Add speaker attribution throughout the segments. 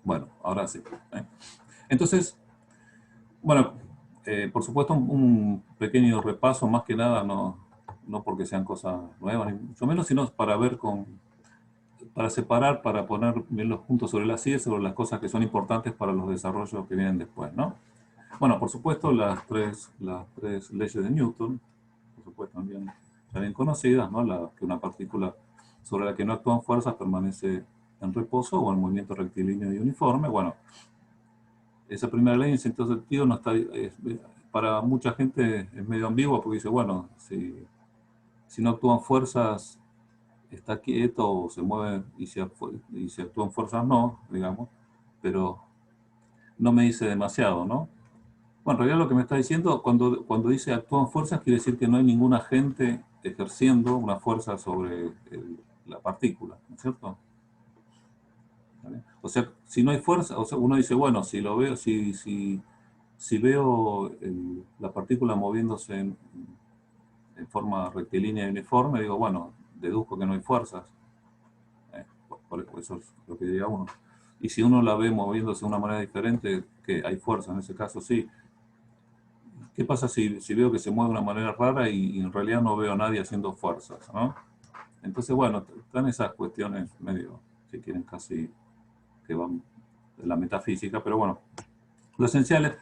Speaker 1: Bueno, ahora sí. ¿Eh? Entonces, bueno, por supuesto un pequeño repaso, más que nada, no porque sean cosas nuevas, ni mucho menos, sino para ver para separar, para poner bien los puntos sobre las sillas, sobre las cosas que son importantes para los desarrollos que vienen después, ¿no? Bueno, por supuesto, las tres leyes de Newton, por supuesto, ya bien conocidas, ¿no? Que una partícula sobre la que no actúan fuerzas permanece en reposo o en movimiento rectilíneo y uniforme. Bueno, esa primera ley en cierto sentido no está, para mucha gente es medio ambigua porque dice, bueno, si no actúan fuerzas, está quieto o se mueve y si actúan fuerzas no, digamos, pero no me dice demasiado, ¿no? Bueno, en realidad lo que me está diciendo, cuando dice actúan fuerzas, quiere decir que no hay ningún agente ejerciendo una fuerza sobre la partícula, ¿no es cierto? ¿Vale? O sea, si no hay fuerza, o sea, uno dice, bueno, si lo veo, si veo la partícula moviéndose en forma rectilínea y uniforme, digo, bueno, deduzco que no hay fuerzas. Eso es lo que diría uno. Y si uno la ve moviéndose de una manera diferente, que hay fuerza, en ese caso sí. ¿Qué pasa si veo que se mueve de una manera rara y en realidad no veo a nadie haciendo fuerzas, ¿no? Entonces, bueno, están esas cuestiones medio, si quieren, casi que van de la metafísica, pero bueno, lo esencial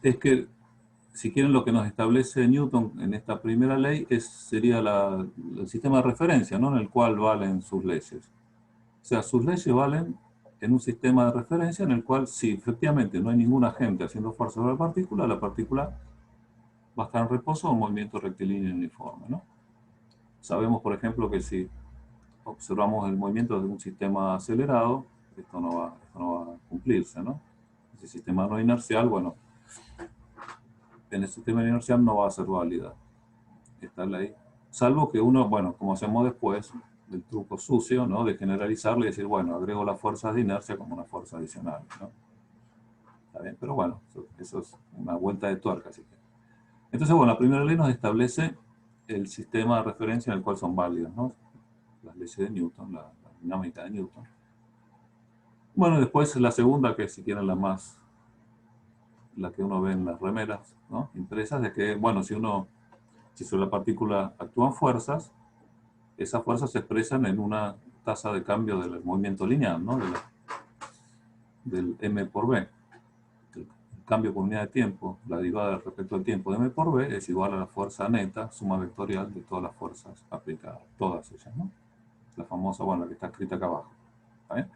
Speaker 1: es que, si quieren, lo que nos establece Newton en esta primera ley sería el sistema de referencia, ¿no? En el cual valen sus leyes. O sea, sus leyes valen en un sistema de referencia en el cual, si efectivamente no hay ningún agente haciendo fuerza sobre la partícula va a estar en reposo o en movimiento rectilíneo uniforme, ¿no? Sabemos, por ejemplo, que si observamos el movimiento de un sistema acelerado, esto no va a cumplirse, ¿no? Ese sistema no inercial, bueno, en el sistema inercial no va a ser válida esta ley, salvo que uno, bueno, como hacemos después, del truco sucio, ¿no? De generalizarlo y decir, bueno, agrego las fuerzas de inercia como una fuerza adicional, ¿no? Está bien, pero bueno, eso es una vuelta de tuerca, así que. Entonces, bueno, la primera ley nos establece el sistema de referencia en el cual son válidas, ¿no? Las leyes de Newton, la dinámica de Newton. Bueno, después la segunda, que si quieren la que uno ve en las remeras, ¿no? Impresas, de que, bueno, si sobre la partícula actúan fuerzas, esas fuerzas se expresan en una tasa de cambio del movimiento lineal, ¿no? Del m por b. El cambio por unidad de tiempo, la derivada respecto al tiempo de m por b es igual a la fuerza neta, suma vectorial de todas las fuerzas aplicadas, todas ellas, ¿no? La famosa, bueno, la que está escrita acá abajo. ¿Está bien?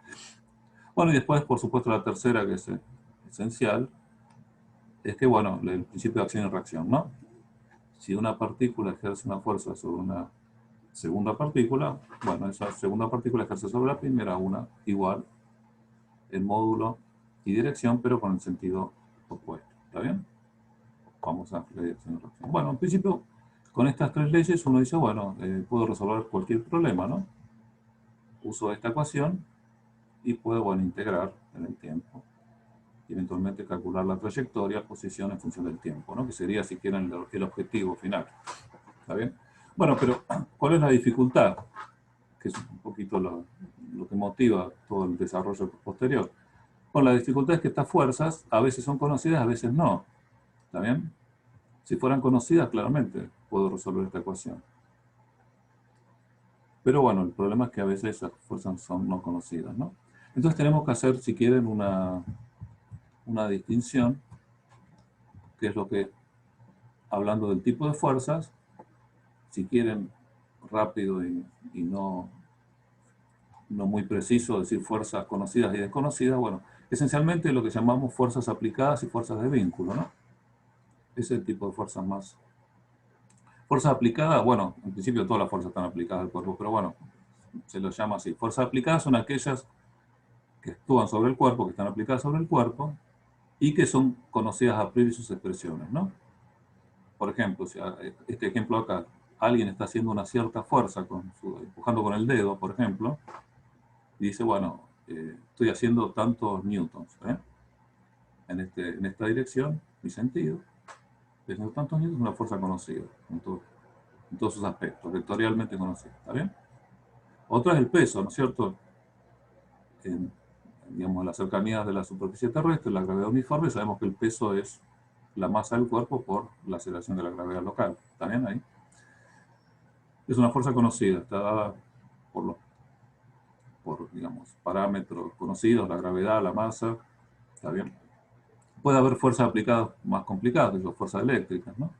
Speaker 1: Bueno, y después, por supuesto, la tercera, que es esencial, es que, bueno, el principio de acción y reacción, ¿no? Si una partícula ejerce una fuerza sobre una segunda partícula, bueno, esa segunda partícula ejerce sobre la primera una igual en módulo y dirección, pero con el sentido opuesto. ¿Está bien? Vamos a ley de acción y reacción. Bueno, en principio, con estas tres leyes uno dice, bueno, puedo resolver cualquier problema, ¿no? Uso esta ecuación y puedo, bueno, integrar en el tiempo y eventualmente calcular la trayectoria, posición en función del tiempo, ¿no? Que sería, si quieren, el objetivo final. ¿Está bien? Bueno, pero ¿cuál es la dificultad? Que es un poquito lo que motiva todo el desarrollo posterior. Bueno, la dificultad es que estas fuerzas a veces son conocidas, a veces no. ¿Está bien? Si fueran conocidas, claramente puedo resolver esta ecuación. Pero bueno, el problema es que a veces esas fuerzas son no conocidas, ¿no? Entonces tenemos que hacer, si quieren, una distinción, que es lo que, hablando del tipo de fuerzas, si quieren, rápido y no muy preciso, decir fuerzas conocidas y desconocidas, bueno, esencialmente lo que llamamos fuerzas aplicadas y fuerzas de vínculo, ¿no? Ese es el tipo de fuerzas más. Fuerzas aplicadas, bueno, en principio todas las fuerzas están aplicadas al cuerpo, pero bueno, se lo llama así. Fuerzas aplicadas son aquellas que actúan sobre el cuerpo, que están aplicadas sobre el cuerpo, y que son conocidas a priori sus expresiones, ¿no? Por ejemplo, si este ejemplo acá, alguien está haciendo una cierta fuerza, empujando con el dedo, por ejemplo, y dice, bueno, estoy haciendo tantos newtons, ¿eh? En esta dirección, mi sentido, estoy haciendo tantos newtons, es una fuerza conocida, en todos sus aspectos, vectorialmente conocida, ¿está bien? Otra es el peso, ¿no es cierto? digamos, en las cercanías de la superficie terrestre, la gravedad uniforme, sabemos que el peso es la masa del cuerpo por la aceleración de la gravedad local. ¿Está bien ahí? Es una fuerza conocida, está dada por digamos, parámetros conocidos, la gravedad, la masa. ¿Está bien? Puede haber fuerzas aplicadas más complicadas, que son fuerzas eléctricas, ¿no?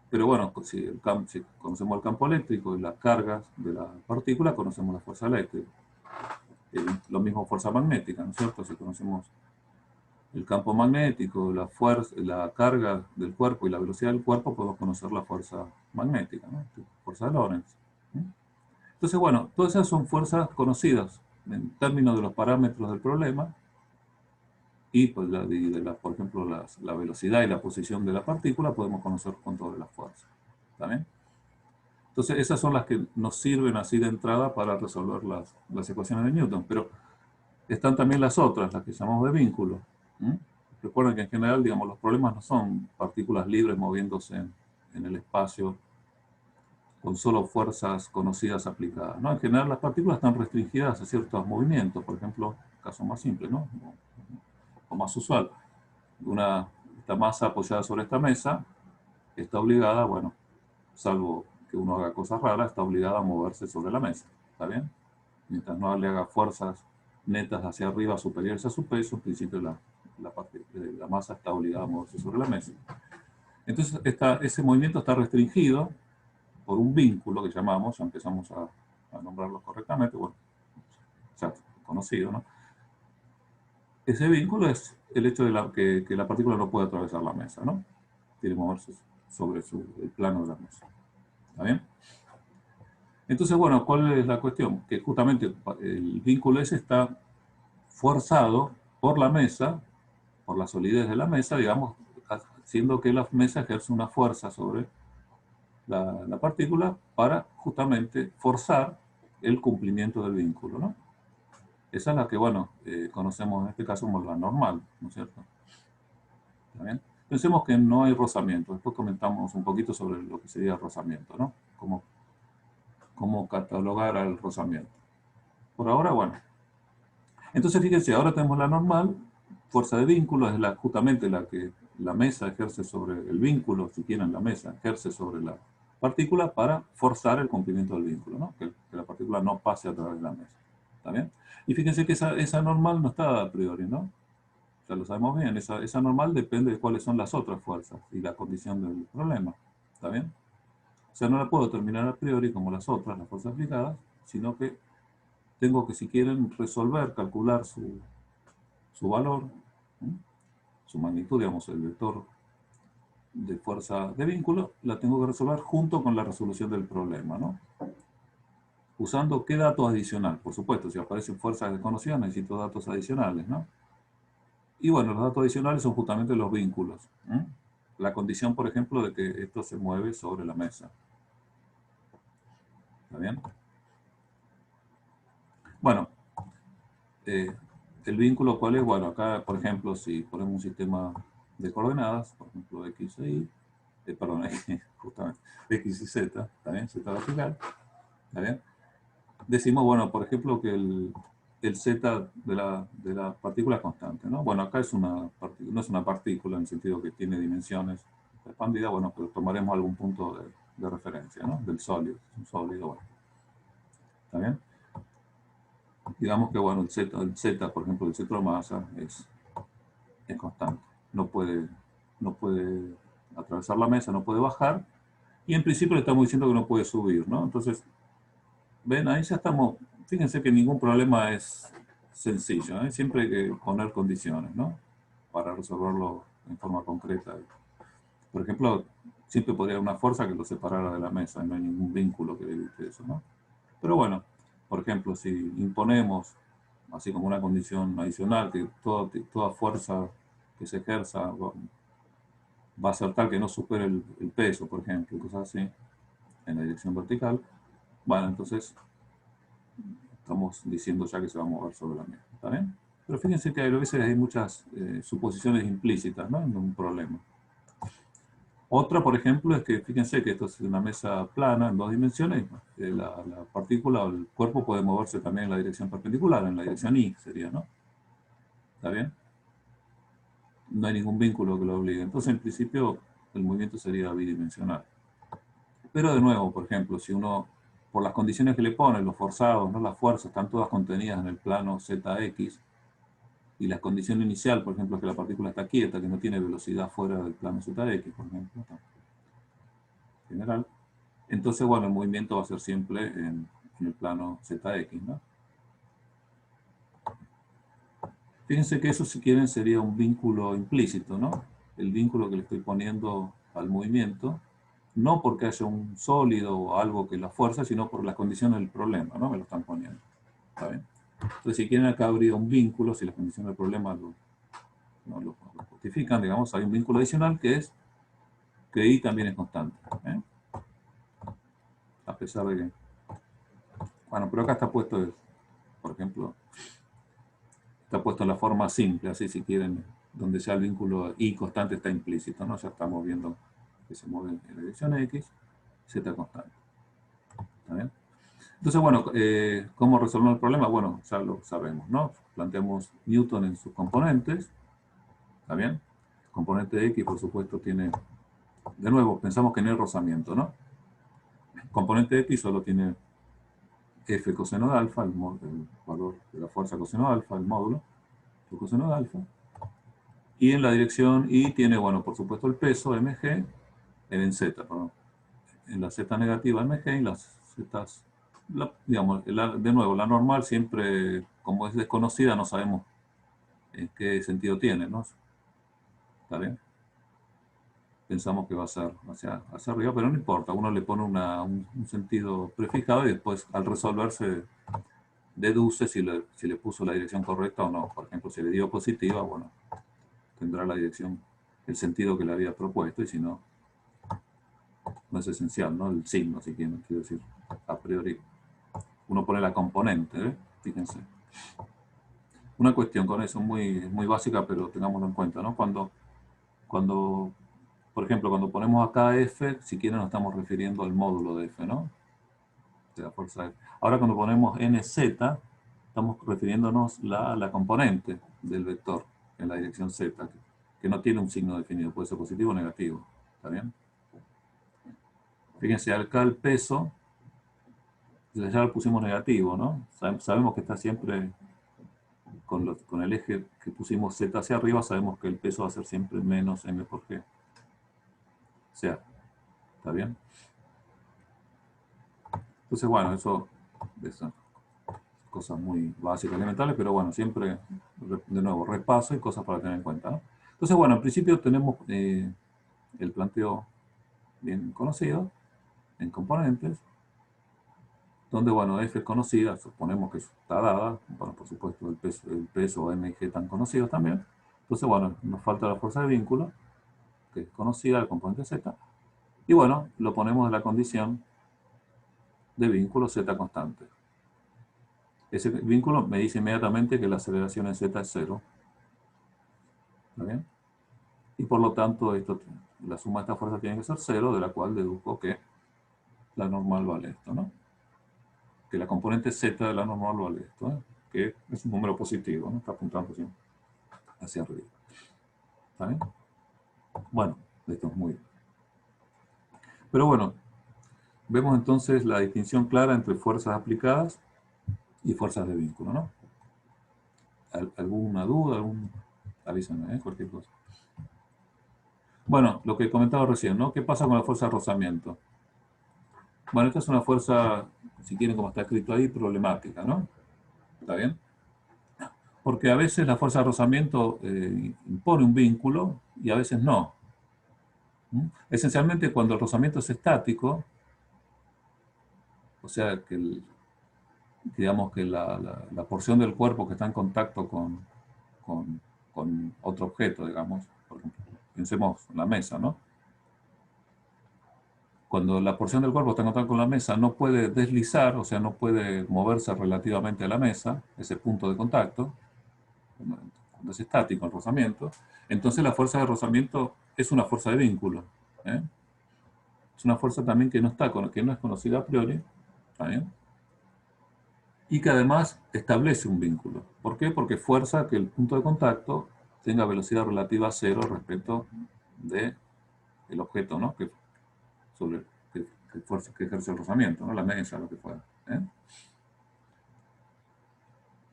Speaker 1: Pero bueno, si conocemos el campo eléctrico y las cargas de la partícula, conocemos la fuerza eléctrica. Lo mismo fuerza magnética, ¿no es cierto? Si conocemos el campo magnético, la fuerza, la carga del cuerpo y la velocidad del cuerpo, podemos conocer la fuerza magnética, ¿no? Fuerza de Lorentz. Entonces, bueno, todas esas son fuerzas conocidas en términos de los parámetros del problema y, pues, por ejemplo, la velocidad y la posición de la partícula podemos conocer cuánto de la fuerza. ¿Está bien? Entonces, esas son las que nos sirven así de entrada para resolver las ecuaciones de Newton, pero están también las otras, las que llamamos de vínculo. Recuerden que en general, digamos, los problemas no son partículas libres moviéndose en el espacio con solo fuerzas conocidas aplicadas, ¿no? En general las partículas están restringidas a ciertos movimientos, por ejemplo, caso más simple, ¿no? O más usual. Esta masa apoyada sobre esta mesa está obligada, bueno, salvo que uno haga cosas raras, está obligada a moverse sobre la mesa, ¿está bien? Mientras no le haga fuerzas netas hacia arriba superiores a su peso, en principio la masa está obligada a moverse sobre la mesa. Entonces, ese movimiento está restringido por un vínculo que llamamos, ya empezamos a nombrarlo correctamente, bueno, ya conocido, ¿no? Ese vínculo es el hecho de que la partícula no puede atravesar la mesa, ¿no? Tiene que moverse sobre el plano de la mesa. ¿Está bien? Entonces, bueno, ¿cuál es la cuestión? Que justamente el vínculo ese está forzado por la mesa, por la solidez de la mesa, digamos, haciendo que la mesa ejerce una fuerza sobre la partícula para justamente forzar el cumplimiento del vínculo, ¿no? Esa es la que, bueno, conocemos en este caso como la normal, ¿no es cierto? ¿Está bien? Pensemos que no hay rozamiento. Después comentamos un poquito sobre lo que sería el rozamiento, ¿no? Cómo catalogar al rozamiento. Por ahora, bueno. Entonces, fíjense, ahora tenemos la normal. Fuerza de vínculo es justamente la que la mesa ejerce sobre el vínculo, si quieren la mesa, ejerce sobre la partícula para forzar el cumplimiento del vínculo, ¿no? Que la partícula no pase a través de la mesa. ¿Está bien? Y fíjense que esa normal no está a priori, ¿no? Ya lo sabemos bien, esa normal depende de cuáles son las otras fuerzas y la condición del problema. ¿Está bien? O sea, no la puedo determinar a priori como las otras, las fuerzas aplicadas, sino que tengo que, si quieren, resolver, calcular su valor, ¿sí? Su magnitud, digamos, el vector de fuerza de vínculo, la tengo que resolver junto con la resolución del problema, ¿no? Usando qué datos adicional. Por supuesto, si aparecen fuerzas desconocidas, necesito datos adicionales, ¿no? Y bueno, los datos adicionales son justamente los vínculos. La condición, por ejemplo, de que esto se mueve sobre la mesa. ¿Está bien? Bueno, el vínculo, ¿cuál es? Bueno, acá, por ejemplo, si ponemos un sistema de coordenadas, por ejemplo, X e Y, perdón, justamente, X y Z, ¿está bien? Z vertical, ¿está bien? Decimos, bueno, por ejemplo, que el Z de la partícula es constante, ¿no? Bueno, acá no es una partícula en el sentido que tiene dimensiones expandidas, bueno, pero tomaremos algún punto de referencia, ¿no? Del sólido, un sólido, bueno. ¿Está bien? Digamos que, bueno, el Z, por ejemplo, el centro de masa es constante. No puede atravesar la mesa, no puede bajar, y en principio le estamos diciendo que no puede subir, ¿no? Entonces, ven, ahí ya estamos, fíjense que ningún problema es sencillo, ¿eh? Siempre hay que poner condiciones, ¿no? Para resolverlo en forma concreta. Por ejemplo, siempre podría haber una fuerza que lo separara de la mesa, no hay ningún vínculo que evite eso, ¿no? Pero bueno, por ejemplo, si imponemos, así como una condición adicional, que toda fuerza que se ejerza va a ser tal que no supere el peso, por ejemplo, cosas así, en la dirección vertical, bueno, entonces estamos diciendo ya que se va a mover sobre la mesa, ¿está bien? Pero fíjense que a veces hay muchas suposiciones implícitas, ¿no? En un problema. Otra, por ejemplo, es que fíjense que esto es una mesa plana en 2 dimensiones. La partícula o el cuerpo puede moverse también en la dirección perpendicular, en la dirección Y sería, ¿no? ¿Está bien? No hay ningún vínculo que lo obligue. Entonces, en principio, el movimiento sería bidimensional. Pero de nuevo, por ejemplo, si uno, por las condiciones que le pone, los forzados, ¿no? Las fuerzas, están todas contenidas en el plano ZX, y la condición inicial, por ejemplo, es que la partícula está quieta, que no tiene velocidad fuera del plano ZX, por ejemplo, general. Entonces, bueno, el movimiento va a ser siempre en el plano ZX, ¿no? Fíjense que eso, si quieren, sería un vínculo implícito, ¿no? El vínculo que le estoy poniendo al movimiento, no porque haya un sólido o algo que la fuerza, sino por las condiciones del problema, ¿no? Me lo están poniendo. ¿Está bien? Entonces, si quieren, acá habría un vínculo, si las condiciones del problema lo justifican, digamos, hay un vínculo adicional que es que I también es constante. ¿Eh? A pesar de que... Bueno, pero acá está puesto, por ejemplo, está puesto en la forma simple, así si quieren, donde ya el vínculo I constante está implícito, ¿no? Ya estamos viendo que se mueve en la dirección X, Z constante. ¿Está bien? Entonces, bueno, ¿cómo resolver el problema? Bueno, ya lo sabemos, ¿no? Planteamos Newton en sus componentes, ¿está bien? El componente de X, por supuesto, tiene, de nuevo, pensamos que no hay rozamiento, ¿no? El componente de X solo tiene F coseno de alfa, el valor de la fuerza coseno de alfa, el módulo, el coseno de alfa. Y en la dirección Y tiene, bueno, por supuesto el peso, mg, en z, perdón. En la z negativa, mg, y las z, digamos, de nuevo, la normal siempre, como es desconocida, no sabemos en qué sentido tiene, ¿no? ¿Está bien? Pensamos que va a ser hacia arriba, pero no importa, uno le pone un sentido prefijado y después al resolverse deduce si le puso la dirección correcta o no. Por ejemplo, si le dio positiva, bueno, tendrá la dirección, el sentido que le había propuesto, y si no, no es esencial, ¿no? El signo, si quieren, quiero decir, a priori. Uno pone la componente, ¿eh? Fíjense. Una cuestión con eso muy básica, pero tengámoslo en cuenta, ¿no? Por ejemplo, cuando ponemos acá F, si quieren nos estamos refiriendo al módulo de F, ¿no? De la fuerza F. Ahora cuando ponemos NZ, estamos refiriéndonos a la componente del vector en la dirección Z, que no tiene un signo definido, puede ser positivo o negativo. ¿Está bien? Fíjense, acá el peso, ya lo pusimos negativo, ¿no? Sabemos que está siempre con el eje que pusimos Z hacia arriba, sabemos que el peso va a ser siempre menos m por g. O sea, ¿está bien? Entonces, bueno, eso son cosas muy básicas, elementales, pero bueno, siempre, de nuevo, repaso y cosas para tener en cuenta, ¿no? Entonces, bueno, en principio tenemos el planteo bien conocido en componentes, donde, bueno, F es conocida, suponemos que está dada, bueno, por supuesto, el peso M y G están conocidos también. Entonces, bueno, nos falta la fuerza de vínculo, que es conocida, el componente Z, y bueno, lo ponemos en la condición de vínculo Z constante. Ese vínculo me dice inmediatamente que la aceleración en Z es 0. ¿Está bien? Y por lo tanto, la suma de estas fuerzas tiene que ser 0, de la cual deduzco que la normal vale esto, ¿no? Que la componente Z de la normal vale esto, ¿eh? Que es un número positivo, ¿no? Está apuntando siempre hacia arriba. ¿Está bien? Bueno, esto es muy... Pero bueno, vemos entonces la distinción clara entre fuerzas aplicadas y fuerzas de vínculo, ¿no? ¿Alguna duda? Avísenme, cualquier cosa. Bueno, lo que comentaba recién, ¿no? ¿Qué pasa con la fuerza de rozamiento? Bueno, esta es una fuerza, si quieren, como está escrito ahí, problemática, ¿no? ¿Está bien? Porque a veces la fuerza de rozamiento impone un vínculo y a veces no. Esencialmente, cuando el rozamiento es estático, o sea, digamos que la porción del cuerpo que está en contacto con otro objeto, digamos, por ejemplo, pensemos en la mesa, ¿no? Cuando la porción del cuerpo está en contacto con la mesa, no puede deslizar, o sea, no puede moverse relativamente a la mesa, ese punto de contacto, cuando es estático el rozamiento, entonces la fuerza de rozamiento es una fuerza de vínculo. ¿eh? Es una fuerza también que no es conocida a priori, ¿está bien? Y que además establece un vínculo. ¿Por qué? Porque fuerza que el punto de contacto tenga velocidad relativa a cero respecto del objeto, ¿no? Sobre que fuerza que ejerce el rozamiento, ¿no? La mesa, lo que fuera. ¿eh?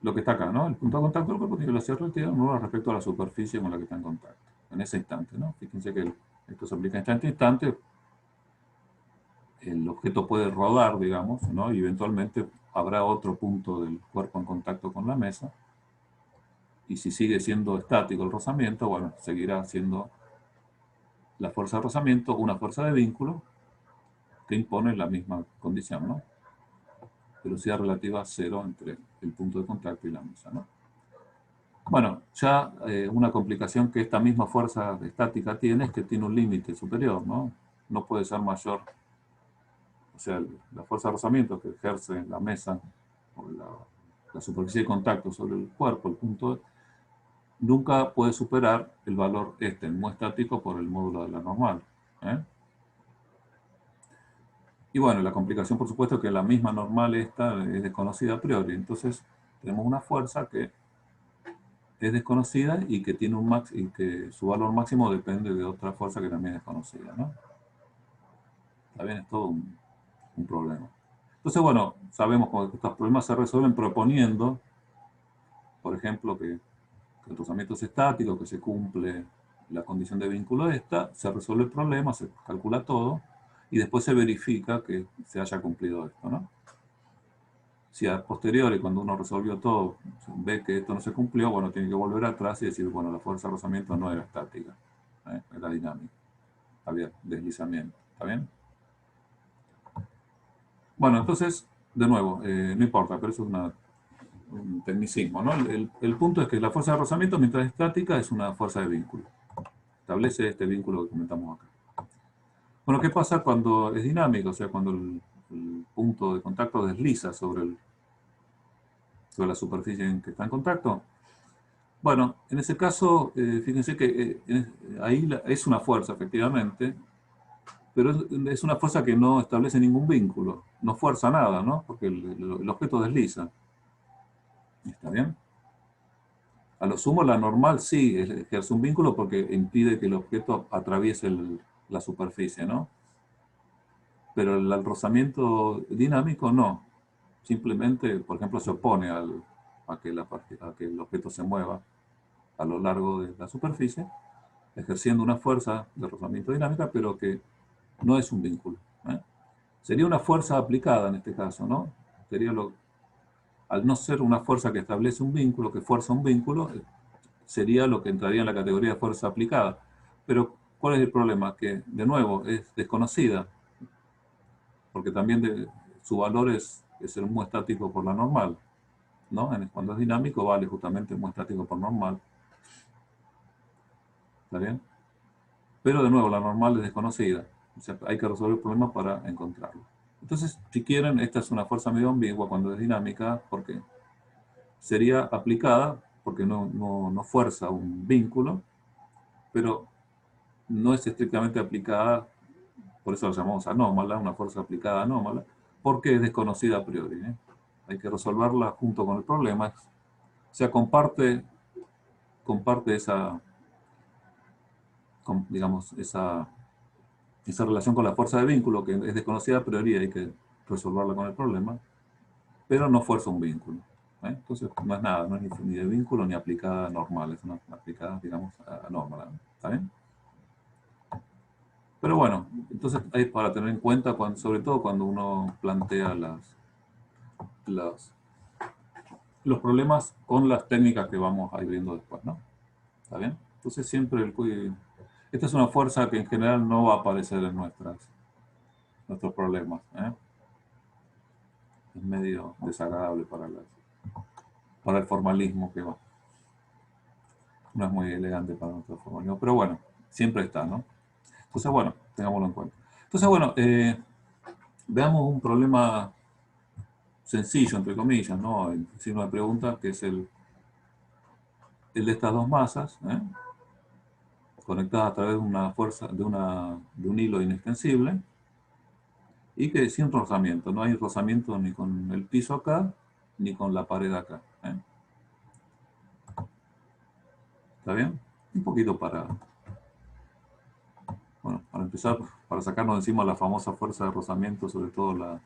Speaker 1: Lo que está acá, ¿no? El punto de contacto del cuerpo tiene velocidad relativa nueva respecto a la superficie con la que está en contacto. En ese instante, ¿no? Fíjense que esto se aplica instante a instante. El objeto puede rodar, digamos, ¿no? Y eventualmente habrá otro punto del cuerpo en contacto con la mesa. Y si sigue siendo estático el rozamiento, bueno, seguirá siendo la fuerza de rozamiento una fuerza de vínculo que impone la misma condición, ¿no? Velocidad relativa a cero entre el punto de contacto y la mesa, ¿no? Bueno, ya una complicación que esta misma fuerza estática tiene es que tiene un límite superior, ¿no? No puede ser mayor. O sea, la fuerza de rozamiento que ejerce la mesa o la superficie de contacto sobre el cuerpo, el punto, nunca puede superar el valor el mu estático por el módulo de la normal. ¿eh? Y bueno, la complicación, por supuesto, es que la misma normal esta es desconocida a priori. Entonces, tenemos una fuerza que es desconocida y que tiene y que su valor máximo depende de otra fuerza que también es conocida, ¿no? Está bien, es todo un problema. Entonces, bueno, sabemos que estos problemas se resuelven proponiendo, por ejemplo, que el rozamiento es estático, que se cumple la condición de vínculo esta, se resuelve el problema, se calcula todo, y después se verifica que se haya cumplido esto, ¿no? Si a posteriori, cuando uno resolvió todo, ve que esto no se cumplió, bueno, tiene que volver atrás y decir, bueno, la fuerza de rozamiento no era estática, era dinámica, había deslizamiento, ¿está bien? Bueno, entonces, de nuevo, no importa, pero eso es un tecnicismo, ¿no? El punto es que la fuerza de rozamiento, mientras es estática, es una fuerza de vínculo. Establece este vínculo que comentamos acá. Bueno, ¿qué pasa cuando es dinámico? O sea, cuando el punto de contacto desliza sobre la superficie en que está en contacto. Bueno, en ese caso, fíjense que ahí es una fuerza, efectivamente, pero es una fuerza que no establece ningún vínculo, no fuerza nada, ¿no? Porque el objeto desliza. ¿Está bien? A lo sumo, la normal sí ejerce un vínculo porque impide que el objeto atraviese la superficie, ¿no? Pero el rozamiento dinámico no. Simplemente, por ejemplo, se opone a que el objeto se mueva a lo largo de la superficie, ejerciendo una fuerza de rozamiento dinámica, pero que no es un vínculo. ¿eh? Sería una fuerza aplicada en este caso, ¿no? Sería al no ser una fuerza que establece un vínculo, que fuerza un vínculo, sería lo que entraría en la categoría de fuerza aplicada. Pero, ¿cuál es el problema? Que, de nuevo, es desconocida, porque también su valor es el mu estático por la normal, ¿no? Cuando es dinámico vale justamente el mu estático por normal. ¿Está bien? Pero, de nuevo, la normal es desconocida. O sea, hay que resolver el problema para encontrarlo. Entonces, si quieren, esta es una fuerza medio ambigua cuando es dinámica, porque sería aplicada, porque no fuerza un vínculo, pero no es estrictamente aplicada, por eso la llamamos anómala, una fuerza aplicada anómala, porque es desconocida a priori. Hay que resolverla junto con el problema. O sea, comparte digamos, esa relación con la fuerza de vínculo, que es desconocida a priori, hay que resolverla con el problema, pero no fuerza un vínculo. Entonces, no es nada, no es ni de vínculo ni aplicada normal, es una aplicada, digamos, anómala. ¿Está bien? Pero bueno, entonces hay para tener en cuenta, sobre todo cuando uno plantea las, los problemas con las técnicas que vamos a ir viendo después, ¿no? ¿Está bien? Entonces siempre esta es una fuerza que en general no va a aparecer en nuestros problemas. Es medio desagradable para el formalismo que va. No es muy elegante para nuestro formalismo, pero bueno, siempre está, ¿no? Entonces, bueno, tengámoslo en cuenta. Entonces, bueno, veamos un problema sencillo, entre comillas, ¿no? El signo de pregunta, que es el de estas dos masas, conectadas a través de una fuerza, de un hilo inextensible, y que sin rozamiento. No hay rozamiento ni con el piso acá, ni con la pared acá. ¿Está bien? Un poquito bueno, para empezar, para sacarnos de encima la famosa fuerza de rozamiento, sobre todo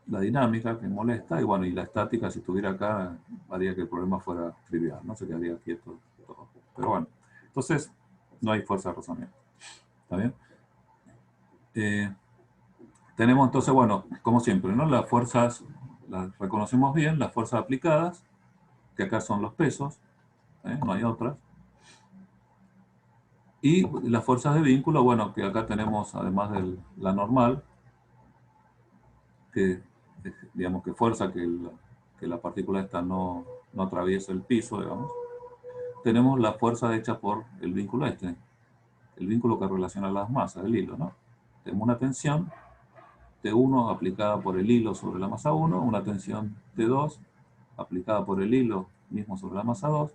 Speaker 1: la dinámica que molesta, y bueno, y la estática, si estuviera acá, haría que el problema fuera trivial, no se quedaría quieto todo. Pero bueno, entonces no hay fuerza de rozamiento. ¿Está bien? Tenemos entonces, bueno, como siempre, ¿no? Las fuerzas, las reconocemos bien, las fuerzas aplicadas, que acá son los pesos, no hay otras. Y las fuerzas de vínculo, bueno, que acá tenemos, además de la normal, que digamos que fuerza que la partícula esta no atraviese el piso, digamos. Tenemos la fuerza hecha por el vínculo este, el vínculo que relaciona las masas, el hilo, ¿no? Tenemos una tensión T1 aplicada por el hilo sobre la masa 1, una tensión T2 aplicada por el hilo mismo sobre la masa 2.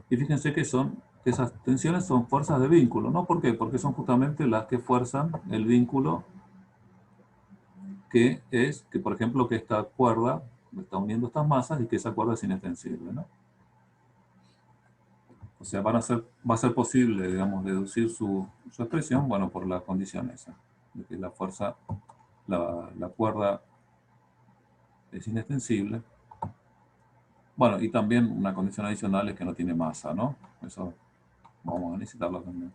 Speaker 1: Y fíjense que esas tensiones son fuerzas de vínculo, ¿no? ¿Por qué? Porque son justamente las que fuerzan el vínculo que es, que por ejemplo, que esta cuerda está uniendo estas masas y que esa cuerda es inextensible, ¿no? O sea, va a ser posible, digamos, deducir su expresión, bueno, por la condición esa, de que la fuerza, la cuerda es inextensible. Bueno, y también una condición adicional es que no tiene masa, ¿no? Eso vamos a necesitarlo también.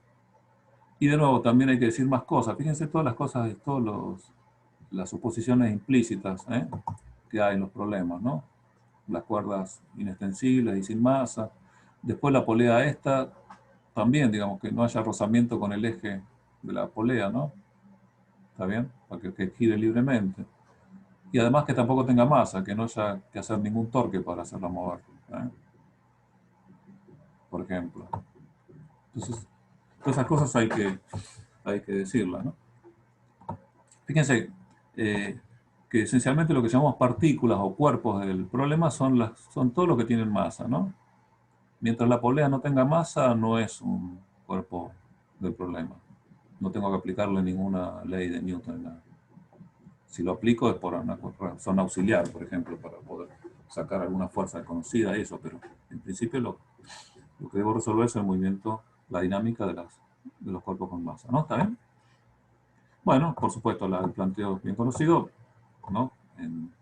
Speaker 1: Y de nuevo, también hay que decir más cosas. Fíjense todas las cosas, las suposiciones implícitas que hay en los problemas, ¿no? Las cuerdas inextensibles y sin masa. Después la polea esta, también, digamos, que no haya rozamiento con el eje de la polea, ¿no? ¿Está bien? Para que gire libremente. Y además que tampoco tenga masa, que no haya que hacer ningún torque para hacerla mover, por ejemplo. Entonces, todas esas cosas hay que decirlas, ¿no? Fíjense que esencialmente lo que llamamos partículas o cuerpos del problema son todo lo que tienen masa, ¿no? Mientras la polea no tenga masa, no es un cuerpo del problema. No tengo que aplicarle ninguna ley de Newton. Nada. Si lo aplico es por una razón auxiliar, por ejemplo, para poder sacar alguna fuerza desconocida y eso, pero en principio lo que debo resolver es el movimiento, la dinámica de los cuerpos con masa, ¿no? ¿Está bien? Bueno, por supuesto, el planteo es bien conocido, ¿no? En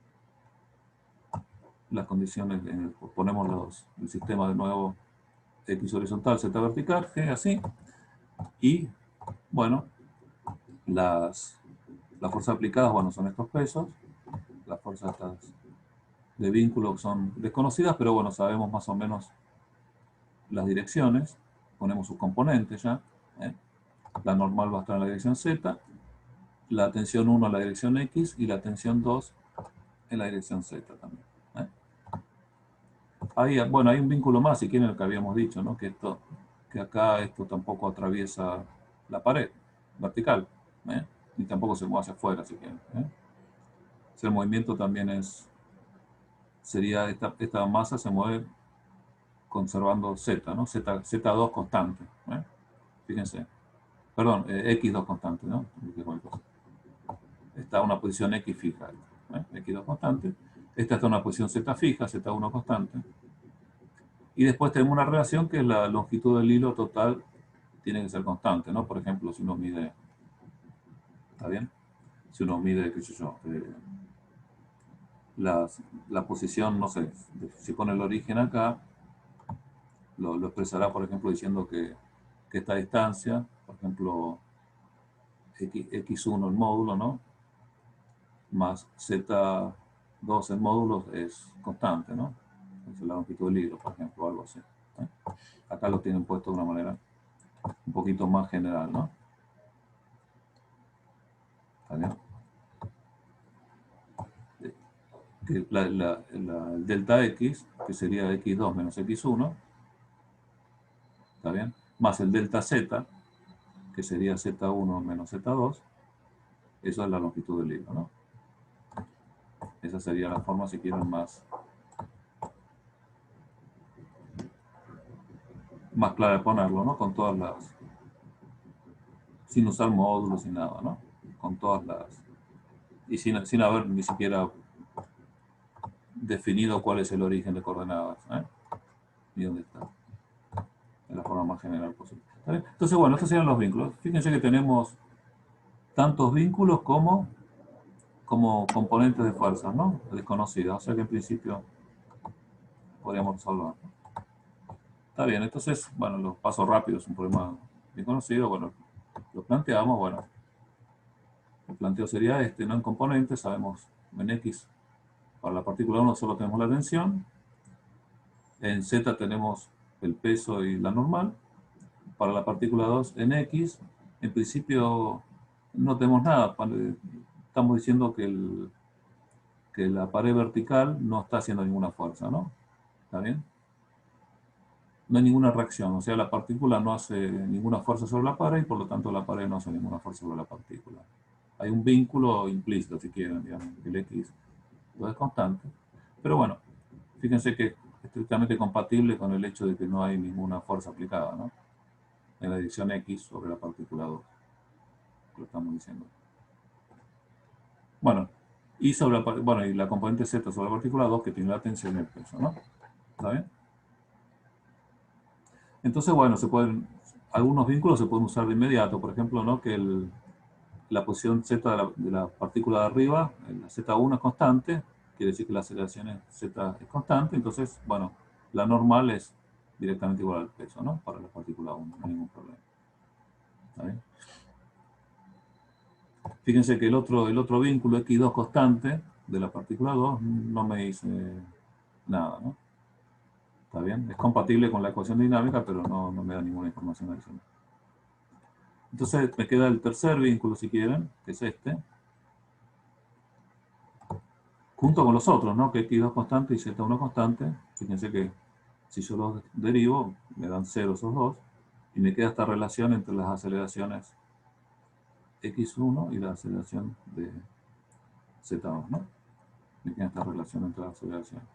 Speaker 1: las condiciones, ponemos el sistema de nuevo X horizontal, Z vertical, G así, y bueno, las fuerzas aplicadas, bueno, son estos pesos, las fuerzas de vínculo son desconocidas, pero bueno, sabemos más o menos las direcciones, ponemos sus componentes ya, ¿eh? La normal va a estar en la dirección Z, la tensión 1 en la dirección X y la tensión 2 en la dirección Z también. Bueno, hay un vínculo más, si quieren, el que habíamos dicho, ¿no? Que acá esto tampoco atraviesa la pared vertical, ni tampoco se mueve hacia afuera, si quieren. El movimiento también sería, esta masa se mueve conservando Z, ¿no? Z2 constante. Fíjense. Perdón, X2 constante, ¿no? Está una posición X fija. X2 constante. Esta está en una posición Z fija, Z1 constante. Y después tenemos una relación que es la longitud del hilo total tiene que ser constante, ¿no? Por ejemplo, si uno mide, ¿está bien? Si uno mide, qué sé yo, la posición, no sé, si pone el origen acá, lo expresará, por ejemplo, diciendo que esta distancia, por ejemplo, x1 el módulo, ¿no? Más z2 el módulo es constante, ¿no? Es la longitud del hilo, por ejemplo, o algo así. Acá lo tienen puesto de una manera un poquito más general, ¿no? ¿Está bien? Que el delta x, que sería x2 menos x1, ¿está bien? Más el delta z, que sería z1 menos z2, eso es la longitud del hilo, ¿no? Esa sería la forma, si quieren, más más clara de ponerlo, ¿no? Con todas las, sin usar módulos ni nada, ¿no? Con todas las, y sin haber ni siquiera definido cuál es el origen de coordenadas, ¿eh? Y dónde está, de la forma más general posible. ¿Está bien? Entonces, bueno, estos serían los vínculos. Fíjense que tenemos tantos vínculos como componentes de fuerzas, ¿no? Desconocidas, o sea que en principio podríamos resolver. Está bien, entonces, bueno, los pasos rápidos es un problema bien conocido, bueno, lo planteamos, bueno, el planteo sería este, ¿no? En componentes, sabemos en X, para la partícula 1 solo tenemos la tensión, en Z tenemos el peso y la normal, para la partícula 2 en X, en principio no tenemos nada, estamos diciendo que la pared vertical no está haciendo ninguna fuerza, ¿no? ¿Está bien? No hay ninguna reacción, o sea, la partícula no hace ninguna fuerza sobre la pared y por lo tanto la pared no hace ninguna fuerza sobre la partícula. Hay un vínculo implícito, si quieren, digamos, el X es constante. Pero bueno, fíjense que es estrictamente compatible con el hecho de que no hay ninguna fuerza aplicada, ¿no? En la dirección X sobre la partícula 2, lo estamos diciendo. Bueno, y la componente Z sobre la partícula 2 que tiene la tensión y el peso, ¿no? ¿Está bien? Entonces, bueno, algunos vínculos se pueden usar de inmediato, por ejemplo, ¿no? Que la posición Z de la partícula de arriba, la Z1 es constante, quiere decir que la aceleración Z es constante, entonces, bueno, la normal es directamente igual al peso, ¿no? Para la partícula 1, no hay ningún problema. ¿Está bien? Fíjense que el otro vínculo X2 constante de la partícula 2 no me dice nada, ¿no? ¿Está bien? Es compatible con la ecuación dinámica, pero no me da ninguna información adicional. Entonces me queda el tercer vínculo, si quieren, que es este, junto con los otros, ¿no? Que X2 constante y Z1 constante. Fíjense que si yo los derivo, me dan 0 esos dos, y me queda esta relación entre las aceleraciones X1 y la aceleración de Z2, ¿no? Me queda esta relación entre las aceleraciones.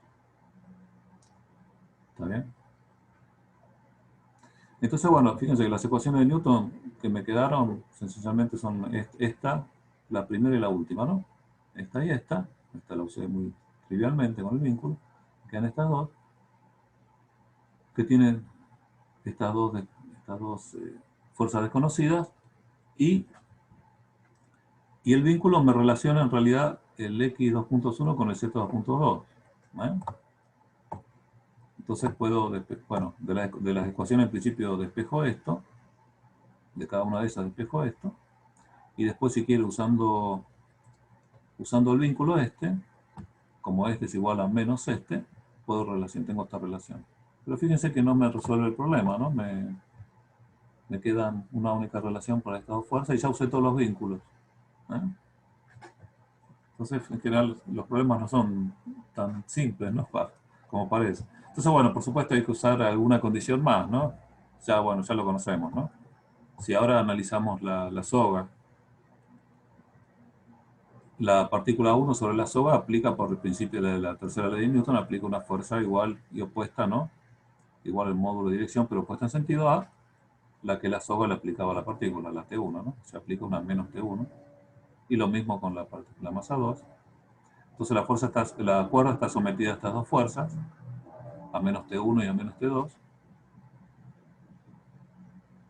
Speaker 1: ¿Está bien? Entonces, bueno, fíjense que las ecuaciones de Newton que me quedaron, esencialmente son esta, la primera y la última, ¿no? Esta y esta la usé muy trivialmente con el vínculo, quedan estas dos, que tienen estas dos fuerzas desconocidas, y, y el vínculo me relaciona en realidad el X2.1 con el Z2.2. ¿Vale? Entonces puedo, bueno, de las ecuaciones en principio despejo esto, de cada una de esas despejo esto, y después si quiero usando el vínculo este, como este es igual a menos este, tengo esta relación. Pero fíjense que no me resuelve el problema, ¿no? Me quedan una única relación para estas dos fuerzas y ya usé todos los vínculos. ¿Eh? Entonces, en general, los problemas no son tan simples, ¿no? Como parece. Entonces, bueno, por supuesto hay que usar alguna condición más, ¿no? Ya, bueno, ya lo conocemos, ¿no? Si ahora analizamos la soga, la partícula 1 sobre la soga aplica por el principio de la tercera ley de Newton, aplica una fuerza igual y opuesta, ¿no? Igual el módulo de dirección, pero opuesta en sentido a la que la soga le aplicaba a la partícula, la T1, ¿no? Se aplica una menos T1. Y lo mismo con la partícula masa 2. Entonces la cuerda está sometida a estas dos fuerzas, a menos T1 y a menos T2.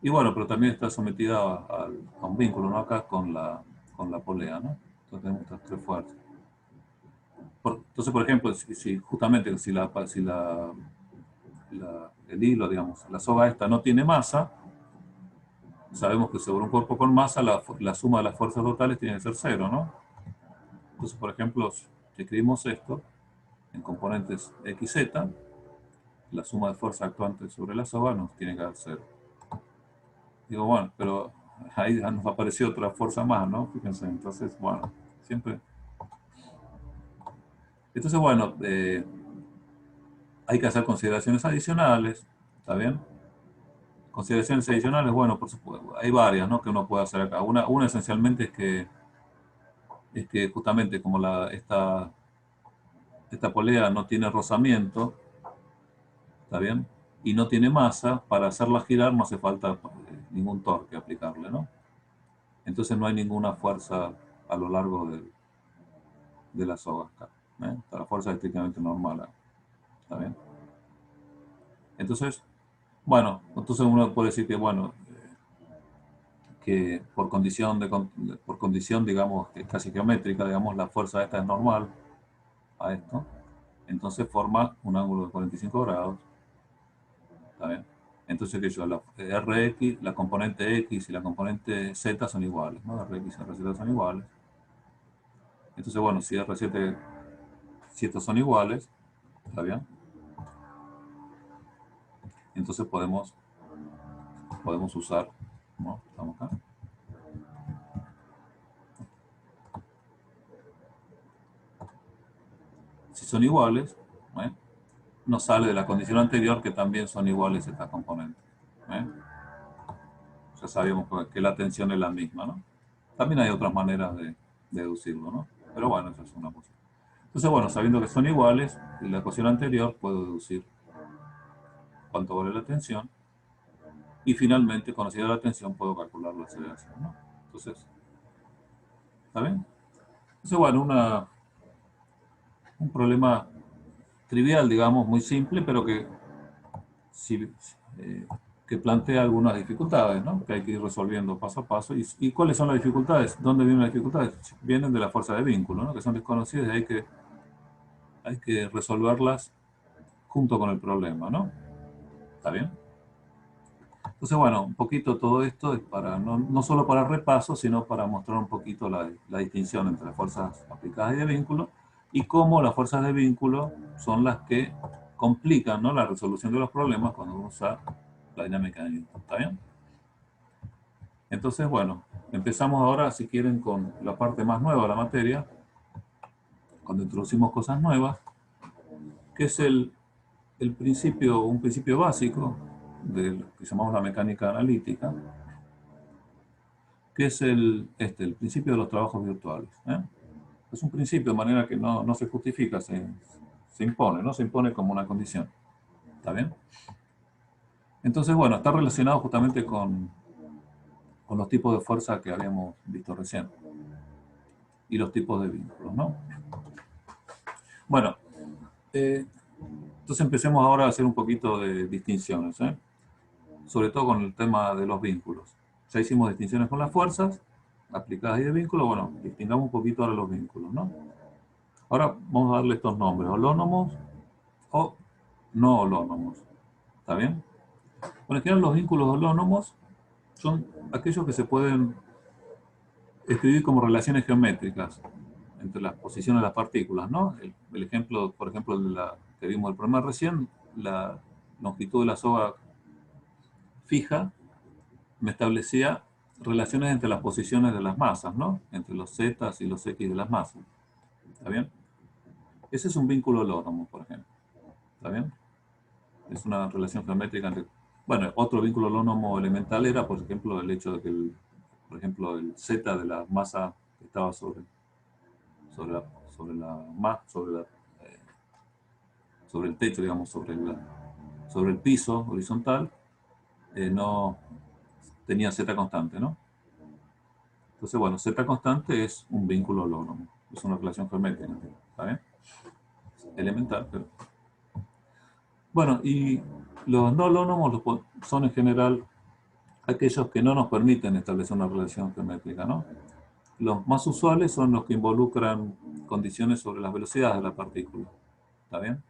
Speaker 1: Y bueno, pero también está sometida a un vínculo, ¿no? Acá con la polea, ¿no? Entonces tenemos estas tres fuerzas. Entonces, por ejemplo, justamente si el hilo, digamos, la soga esta no tiene masa, sabemos que sobre un cuerpo con masa la suma de las fuerzas totales tiene que ser cero, ¿no? Entonces, por ejemplo, si escribimos esto en componentes XZ, la suma de fuerza actuante sobre la soga nos tiene que dar cero. Digo, bueno, pero ahí nos apareció otra fuerza más, ¿no? Fíjense, entonces, bueno, siempre... Entonces, bueno, hay que hacer consideraciones adicionales, ¿está bien? Consideraciones adicionales, bueno, por supuesto, hay varias, ¿no? Que uno puede hacer acá. Una esencialmente es que justamente como esta polea no tiene rozamiento, ¿está bien? y no tiene masa, para hacerla girar no hace falta ningún torque aplicarle, ¿no? Entonces no hay ninguna fuerza a lo largo de la soga acá, ¿eh? La fuerza es estrictamente normal, ¿está bien? Entonces, bueno, entonces uno puede decir que, bueno, que por condición, digamos, que es casi geométrica, digamos, la fuerza esta es normal a esto, entonces forma un ángulo de 45 grados, ¿está bien? Entonces, que yo, la Rx, la componente X y la componente Z son iguales, ¿no? Rx y Rz son iguales. Entonces, bueno, si R7 si estos son iguales, ¿está bien? Entonces podemos usar, ¿no? Estamos acá. Si son iguales, ¿eh? Nos sale de la condición anterior que también son iguales estas componentes, ¿eh? Ya sabíamos que la tensión es la misma, ¿no? También hay otras maneras de deducirlo, ¿no? Pero bueno, esa es una cosa. Entonces, bueno, sabiendo que son iguales, y la ecuación anterior, puedo deducir cuánto vale la tensión. Y finalmente, conocida la tensión, puedo calcular la aceleración, ¿no? Entonces, ¿está bien? Entonces, bueno, un problema trivial, digamos, muy simple, pero sí, eh, que plantea algunas dificultades, ¿no? Que hay que ir resolviendo paso a paso. ¿Y cuáles son las dificultades? ¿Dónde vienen las dificultades? Vienen de la fuerza de vínculo, ¿no? Que son desconocidas y hay que resolverlas junto con el problema, ¿no? ¿Está bien? Entonces, bueno, un poquito todo esto es para, no solo para repaso, sino para mostrar un poquito la distinción entre las fuerzas aplicadas y de vínculo y cómo las fuerzas de vínculo son las que complican, ¿no? La resolución de los problemas cuando uno usa la dinámica de Newton. ¿Está bien? Entonces, bueno, empezamos ahora, si quieren, con la parte más nueva de la materia, cuando introducimos cosas nuevas, que es un principio básico de lo que llamamos la mecánica analítica, que es el principio de los trabajos virtuales, ¿eh? Es un principio de manera que no se justifica, se impone, ¿no? Se impone como una condición. ¿Está bien? Entonces, bueno, está relacionado justamente con los tipos de fuerza que habíamos visto recién y los tipos de vínculos, ¿no? Bueno, entonces empecemos ahora a hacer un poquito de distinciones, ¿eh? Sobre todo con el tema de los vínculos. Ya hicimos distinciones con las fuerzas aplicadas y de vínculos, bueno, distingamos un poquito ahora los vínculos, ¿no? Ahora vamos a darle estos nombres, holónomos o no holónomos. ¿Está bien? Bueno, en general los vínculos holónomos son aquellos que se pueden escribir como relaciones geométricas entre las posiciones de las partículas, ¿no? El ejemplo, por ejemplo, que vimos el problema recién, la longitud de la soga fija me establecía relaciones entre las posiciones de las masas, ¿no? Entre los z y los x de las masas. ¿Está bien? Ese es un vínculo holónomo, por ejemplo. ¿Está bien? Es una relación geométrica entre... Bueno, otro vínculo holónomo elemental era, por ejemplo, el hecho de que, por ejemplo, el z de la masa que estaba sobre, la, sobre el techo, digamos, sobre el piso horizontal, no tenía z constante, ¿no? Entonces, bueno, z constante es un vínculo holónomo, es una relación geométrica, ¿está bien? Elemental, pero... Bueno, y los no holónomos son en general aquellos que no nos permiten establecer una relación geométrica, ¿no? Los más usuales son los que involucran condiciones sobre las velocidades de la partícula, ¿está bien?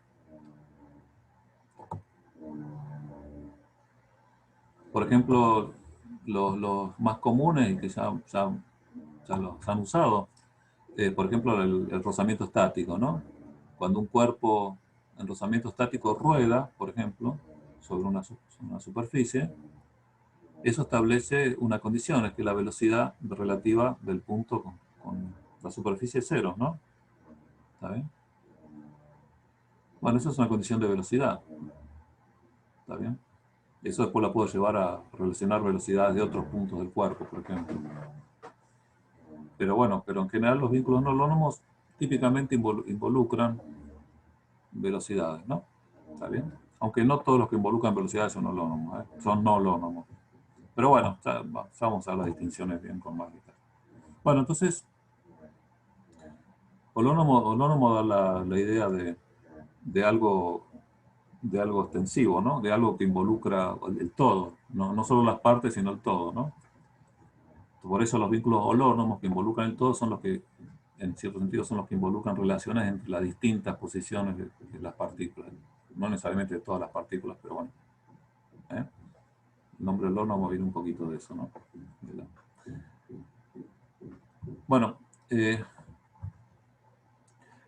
Speaker 1: Por ejemplo, los más comunes y que ya los han usado, por ejemplo, el rozamiento estático, ¿no? Cuando un cuerpo en rozamiento estático rueda, por ejemplo, sobre una superficie, eso establece una condición, es que la velocidad relativa del punto con la superficie es cero, ¿no? ¿Está bien? Bueno, eso es una condición de velocidad, ¿está bien? Eso después la puedo llevar a relacionar velocidades de otros puntos del cuerpo, por ejemplo. Pero bueno, pero en general los vínculos no holónomos típicamente involucran velocidades, ¿no? ¿Está bien? Aunque no todos los que involucran velocidades son holónomos, son no holónomos. Pero bueno, ya vamos a las distinciones bien con más detalle. Bueno, entonces, holónomo da la idea de algo extensivo, ¿no? De algo que involucra el todo, no solo las partes, sino el todo, ¿no? Por eso los vínculos holónomos que involucran el todo son los que, en cierto sentido, son los que involucran relaciones entre las distintas posiciones de las partículas. No necesariamente de todas las partículas, pero bueno. ¿Eh? El nombre holónomo viene un poquito de eso, ¿no? Bueno,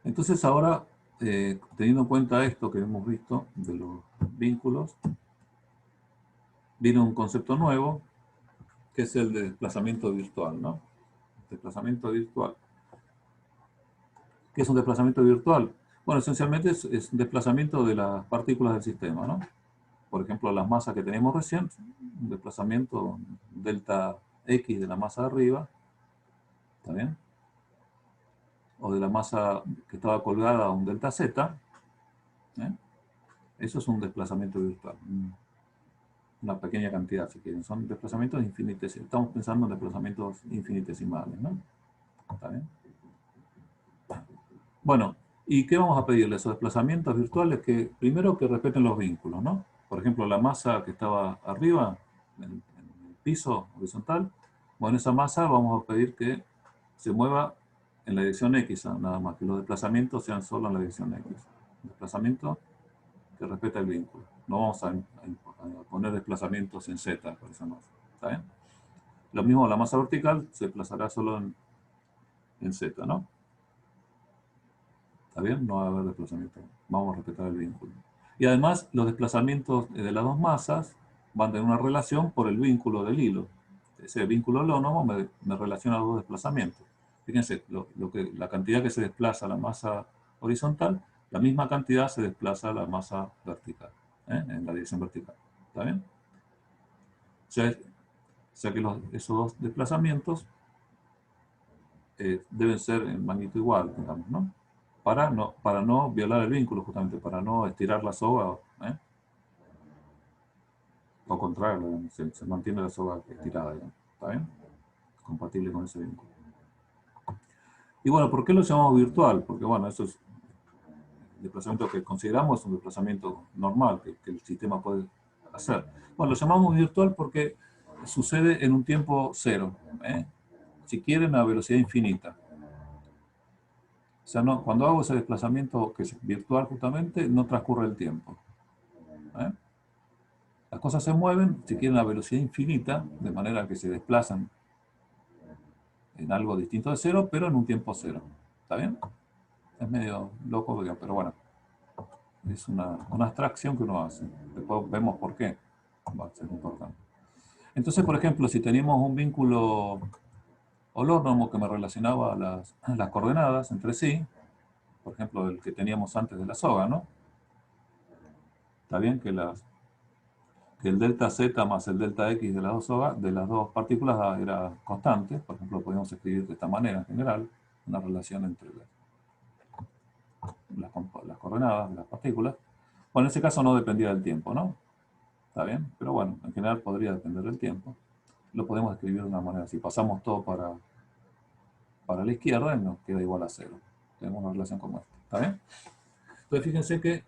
Speaker 1: entonces ahora, teniendo en cuenta esto que hemos visto de los vínculos, viene un concepto nuevo, que es el de desplazamiento virtual, ¿no? Desplazamiento virtual. ¿Qué es un desplazamiento virtual? Bueno, esencialmente es un desplazamiento de las partículas del sistema, ¿no? Por ejemplo, las masas que tenemos recién, un desplazamiento delta X de la masa de arriba, ¿está bien? O de la masa que estaba colgada a un delta Z, ¿eh? Eso es un desplazamiento virtual. Una pequeña cantidad, si quieren. Son desplazamientos infinitesimales. Estamos pensando en desplazamientos infinitesimales, ¿no? ¿Está bien? Bueno, ¿y qué vamos a pedirle a esos desplazamientos virtuales? Que primero que respeten los vínculos, ¿no? Por ejemplo, la masa que estaba arriba, en el piso horizontal, bueno, esa masa vamos a pedir que se mueva en la dirección X, nada más, que los desplazamientos sean solo en la dirección X. Desplazamiento que respeta el vínculo. No vamos a poner desplazamientos en Z por esa masa. ¿Está bien? Lo mismo, la masa vertical se desplazará solo en Z, ¿no? ¿Está bien? No va a haber desplazamiento. Vamos a respetar el vínculo. Y además, los desplazamientos de las dos masas van a tener una relación por el vínculo del hilo. Ese vínculo holónomo me relaciona los dos desplazamientos. Fíjense, la cantidad que se desplaza la masa horizontal, la misma cantidad se desplaza la masa vertical, en la dirección vertical. ¿Está bien? O sea que esos dos desplazamientos deben ser en magnitud igual, digamos, ¿no? Para no violar el vínculo, justamente, para no estirar la soga, o contrario, se mantiene la soga estirada, digamos, ¿está bien? Compatible con ese vínculo. Y bueno, ¿por qué lo llamamos virtual? Porque bueno, eso es el desplazamiento que consideramos, es un desplazamiento normal que el sistema puede hacer. Bueno, lo llamamos virtual porque sucede en un tiempo cero, si quieren a velocidad infinita. O sea, no, cuando hago ese desplazamiento que es virtual justamente, no transcurre el tiempo. Las cosas se mueven, si quieren, a velocidad infinita, de manera que se desplazan en algo distinto de cero, pero en un tiempo cero. ¿Está bien? Es medio loco, pero bueno. Es una abstracción que uno hace. Después vemos por qué. Va a ser importante. Entonces, por ejemplo, si teníamos un vínculo holónomo que me relacionaba las coordenadas entre sí, por ejemplo, el que teníamos antes de la soga, ¿no? Está bien que el delta Z más el delta X de las dos partículas era constante. Por ejemplo, podemos escribir de esta manera en general, una relación entre las coordenadas de las partículas. Bueno, en ese caso no dependía del tiempo, ¿no? ¿Está bien? Pero bueno, en general podría depender del tiempo. Lo podemos escribir de una manera así. Pasamos todo para la izquierda y nos queda igual a cero. Tenemos una relación como esta. ¿Está bien? Entonces fíjense que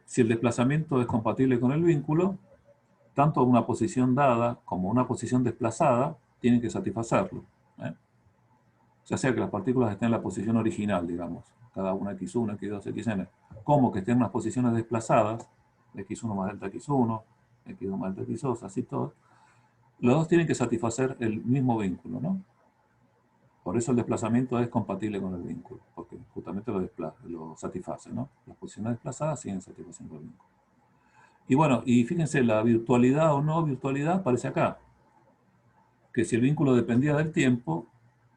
Speaker 1: si el desplazamiento es compatible con el vínculo, tanto una posición dada como una posición desplazada tienen que satisfacerlo. Ya sea que las partículas estén en la posición original, digamos, cada una x1, x2, xn, como que estén en unas posiciones desplazadas, x1 más delta x1, x2 más delta x2, así todo, los dos tienen que satisfacer el mismo vínculo, ¿no? Por eso el desplazamiento es compatible con el vínculo, porque justamente lo satisface, ¿no? Las posiciones desplazadas siguen satisfaciendo el vínculo. Y bueno, y fíjense, la virtualidad o no virtualidad aparece acá. Que si el vínculo dependía del tiempo,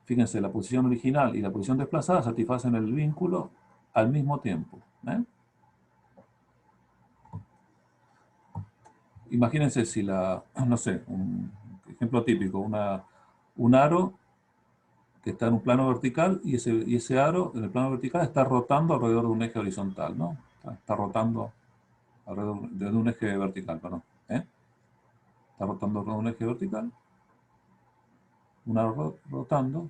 Speaker 1: fíjense, la posición original y la posición desplazada satisfacen el vínculo al mismo tiempo. Imagínense si no sé, un ejemplo típico, un aro que está en un plano vertical y ese aro en el plano vertical está rotando alrededor de un eje horizontal, ¿no? Está rotando alrededor de un eje vertical, perdón. Está rotando alrededor de un eje vertical, una rotando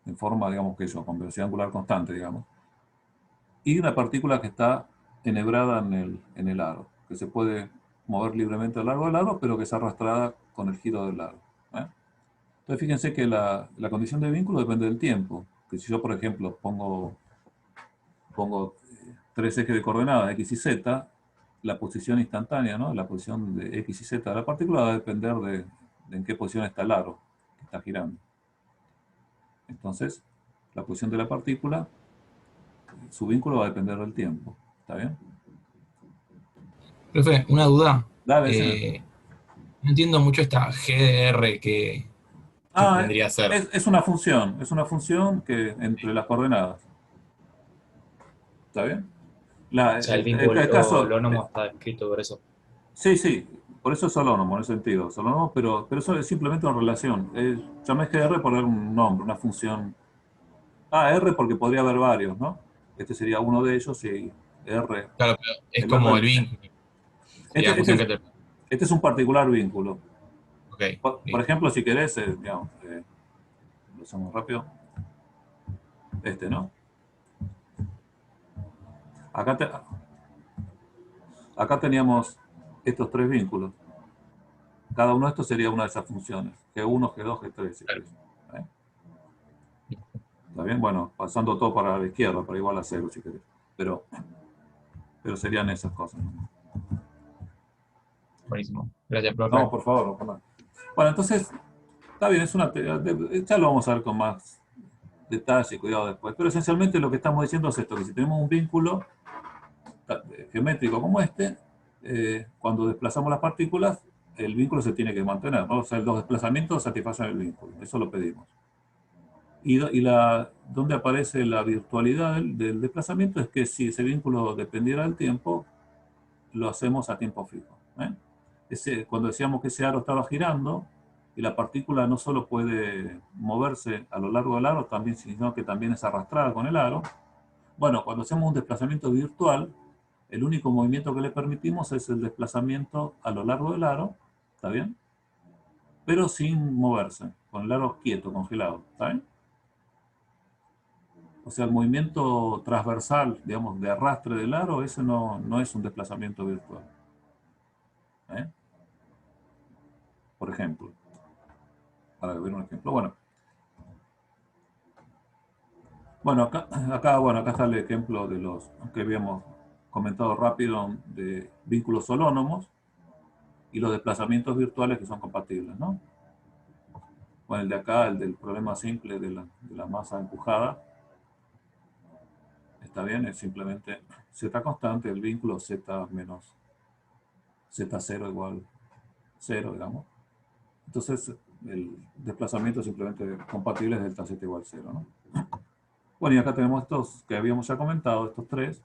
Speaker 1: en forma, digamos que eso, con velocidad angular constante, digamos, y una partícula que está enhebrada en el aro, que se puede mover libremente a lo largo del aro, pero que es arrastrada con el giro del aro. Entonces fíjense que la condición de vínculo depende del tiempo, que si yo, por ejemplo, pongo tres ejes de coordenadas, x y z, la posición instantánea, ¿no? La posición de x y z de la partícula va a depender de en qué posición está el aro que está girando. Entonces, la posición de la partícula, su vínculo va a depender del tiempo. ¿Está bien?
Speaker 2: Profe, una duda.
Speaker 1: Dale, decime.
Speaker 2: Eh, no entiendo mucho esta GDR que
Speaker 1: Ah,
Speaker 2: vendría a ser.
Speaker 1: es una función que entre las coordenadas. ¿Está bien?
Speaker 3: O sea, el
Speaker 1: El
Speaker 3: vínculo
Speaker 1: caso,
Speaker 3: lonómo está escrito por eso.
Speaker 1: sí, sí, por eso es solónomo en ese sentido, solónomo, pero eso es simplemente una relación. Llamé GR por dar un nombre, una función. Ah, R porque podría haber varios, ¿no? Este sería uno de ellos y R,
Speaker 2: Claro, pero es
Speaker 1: el
Speaker 2: como el
Speaker 1: R.
Speaker 2: vínculo. Sería la
Speaker 1: Este, este
Speaker 2: función
Speaker 1: es,
Speaker 2: que te...
Speaker 1: este es un particular vínculo.
Speaker 2: Ok,
Speaker 1: Por
Speaker 2: listo.
Speaker 1: ejemplo, si querés, digamos, lo hacemos rápido, ¿no? Acá, acá teníamos estos tres vínculos. Cada uno de estos sería una de esas funciones. G1, G2, G3, si
Speaker 2: Claro.
Speaker 1: querés. ¿Eh? ¿Está bien? Bueno, pasando todo para la izquierda, para igual a cero, si querés. Pero, pero serían esas cosas, ¿no?
Speaker 2: Buenísimo. Gracias,
Speaker 1: No,
Speaker 2: profe.
Speaker 1: por favor, no. Bueno, entonces, está bien, ya lo vamos a ver con más detalle y cuidado después. Pero esencialmente lo que estamos diciendo es esto, que si tenemos un vínculo geométrico como este, cuando desplazamos las partículas, el vínculo se tiene que mantener, ¿no? O sea, los desplazamientos satisfacen el vínculo, eso lo pedimos. Donde aparece la virtualidad del desplazamiento es que si ese vínculo dependiera del tiempo, lo hacemos a tiempo fijo. Cuando decíamos que ese aro estaba girando, y la partícula no solo puede moverse a lo largo del aro, sino que también es arrastrada con el aro. Bueno, cuando hacemos un desplazamiento virtual, el único movimiento que le permitimos es el desplazamiento a lo largo del aro, ¿está bien? Pero sin moverse, con el aro quieto, congelado, ¿está bien? O sea, el movimiento transversal, digamos, de arrastre del aro, ese no es un desplazamiento virtual. ¿Eh? Por ejemplo, para ver un ejemplo. Acá está el ejemplo de los que habíamos comentado rápido de vínculos solónomos y los desplazamientos virtuales que son compatibles, ¿no? Bueno, el de acá, el del problema simple de la masa empujada, está bien, es simplemente z constante, el vínculo z menos z0 igual 0, digamos. Entonces, el desplazamiento es simplemente compatible es delta z igual 0, ¿no? Bueno, y acá tenemos estos que habíamos ya comentado, estos tres.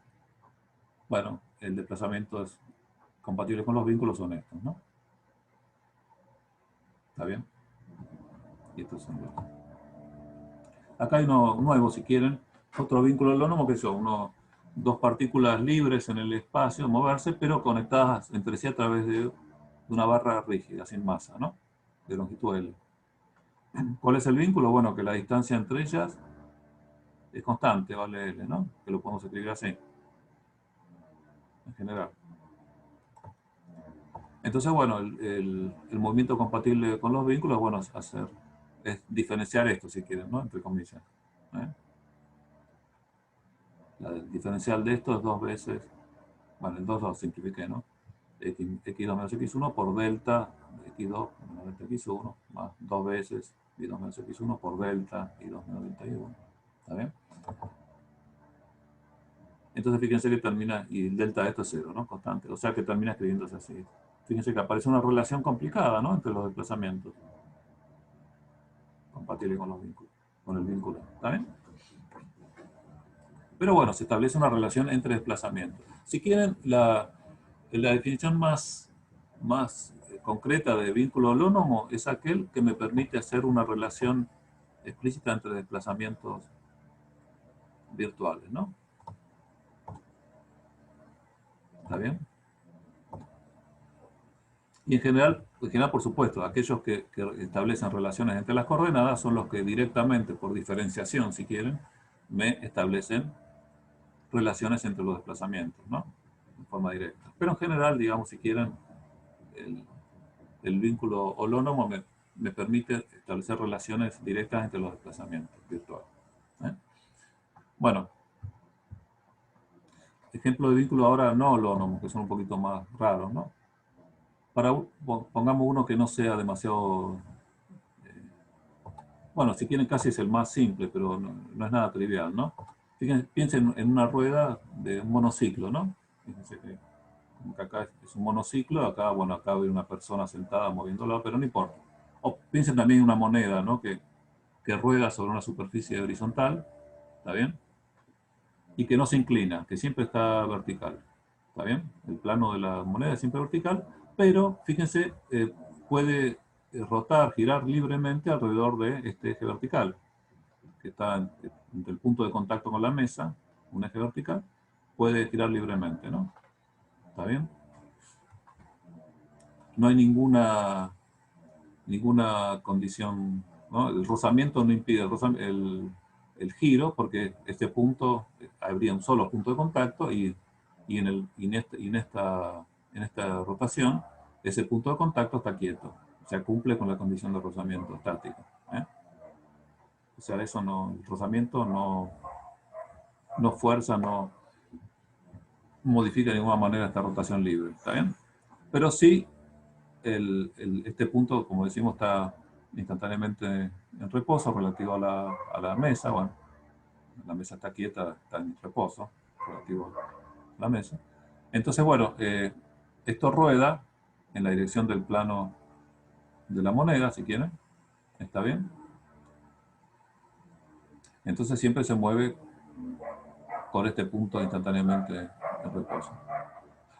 Speaker 1: Bueno, el desplazamiento es compatible con los vínculos son estos, ¿no? ¿Está bien? Y estos son los. Acá hay uno nuevo, si quieren, otro vínculo holónomo que son dos partículas libres en el espacio, moverse, pero conectadas entre sí a través de una barra rígida, sin masa, ¿no? De longitud L. ¿Cuál es el vínculo? Bueno, que la distancia entre ellas es constante, vale L, ¿no? Que lo podemos escribir así, en general. Entonces, bueno, el movimiento compatible con los vínculos, bueno, es diferenciar esto, si quieren, ¿no? Entre comillas. ¿Eh? La diferencial de esto es dos veces, bueno, el 2 lo simplifiqué, ¿no? X2 menos X1 por delta X2 menos delta X1 más dos veces Y2 menos X1 por delta Y2 menos delta Y1. ¿Está bien? Entonces fíjense que termina, y el delta de esto es 0, ¿no? Constante. O sea que termina escribiéndose así. Fíjense que aparece una relación complicada, ¿no? Entre los desplazamientos. Compatible con los vínculos, con el vínculo. ¿Está bien? Pero bueno, se establece una relación entre desplazamientos. Si quieren, la definición más concreta de vínculo holónomo es aquel que me permite hacer una relación explícita entre desplazamientos virtuales, ¿no? ¿Está bien? Y en general, por supuesto, aquellos que establecen relaciones entre las coordenadas son los que directamente, por diferenciación, si quieren, me establecen relaciones entre los desplazamientos, ¿no? En forma directa. Pero en general, digamos, si quieren, el vínculo holónomo me permite establecer relaciones directas entre los desplazamientos virtuales. Bueno, ejemplo de vínculo ahora no holónomo, que son un poquito más raros, ¿no? Pongamos uno que no sea demasiado... bueno, si quieren casi es el más simple, pero no es nada trivial, ¿no? Fíjense, piensen en una rueda de un monociclo, ¿no? Fíjense que acá es un monociclo, acá, bueno, acá hay una persona sentada moviéndola, pero no importa. O piensen también en una moneda, ¿no? Que rueda sobre una superficie horizontal, ¿está bien? Y que no se inclina, que siempre está vertical, ¿está bien? El plano de la moneda es siempre vertical, pero fíjense, puede rotar, girar libremente alrededor de este eje vertical, que está entre el punto de contacto con la mesa, un eje vertical, puede girar libremente, ¿no? ¿Está bien? No hay ninguna condición, ¿no? El rozamiento no impide el giro, porque este punto, habría un solo punto de contacto en esta rotación, ese punto de contacto está quieto. O sea, cumple con la condición de rozamiento estático. O sea, eso no, el rozamiento no fuerza, no modifica de ninguna manera esta rotación libre. ¿Está bien? Pero sí, este punto, como decimos, está instantáneamente en reposo relativo a la mesa. Bueno, la mesa está quieta, está en reposo relativo a la mesa. Entonces, bueno, esto rueda en la dirección del plano de la moneda, si quieren. ¿Está bien? Entonces siempre se mueve con este punto instantáneamente en reposo.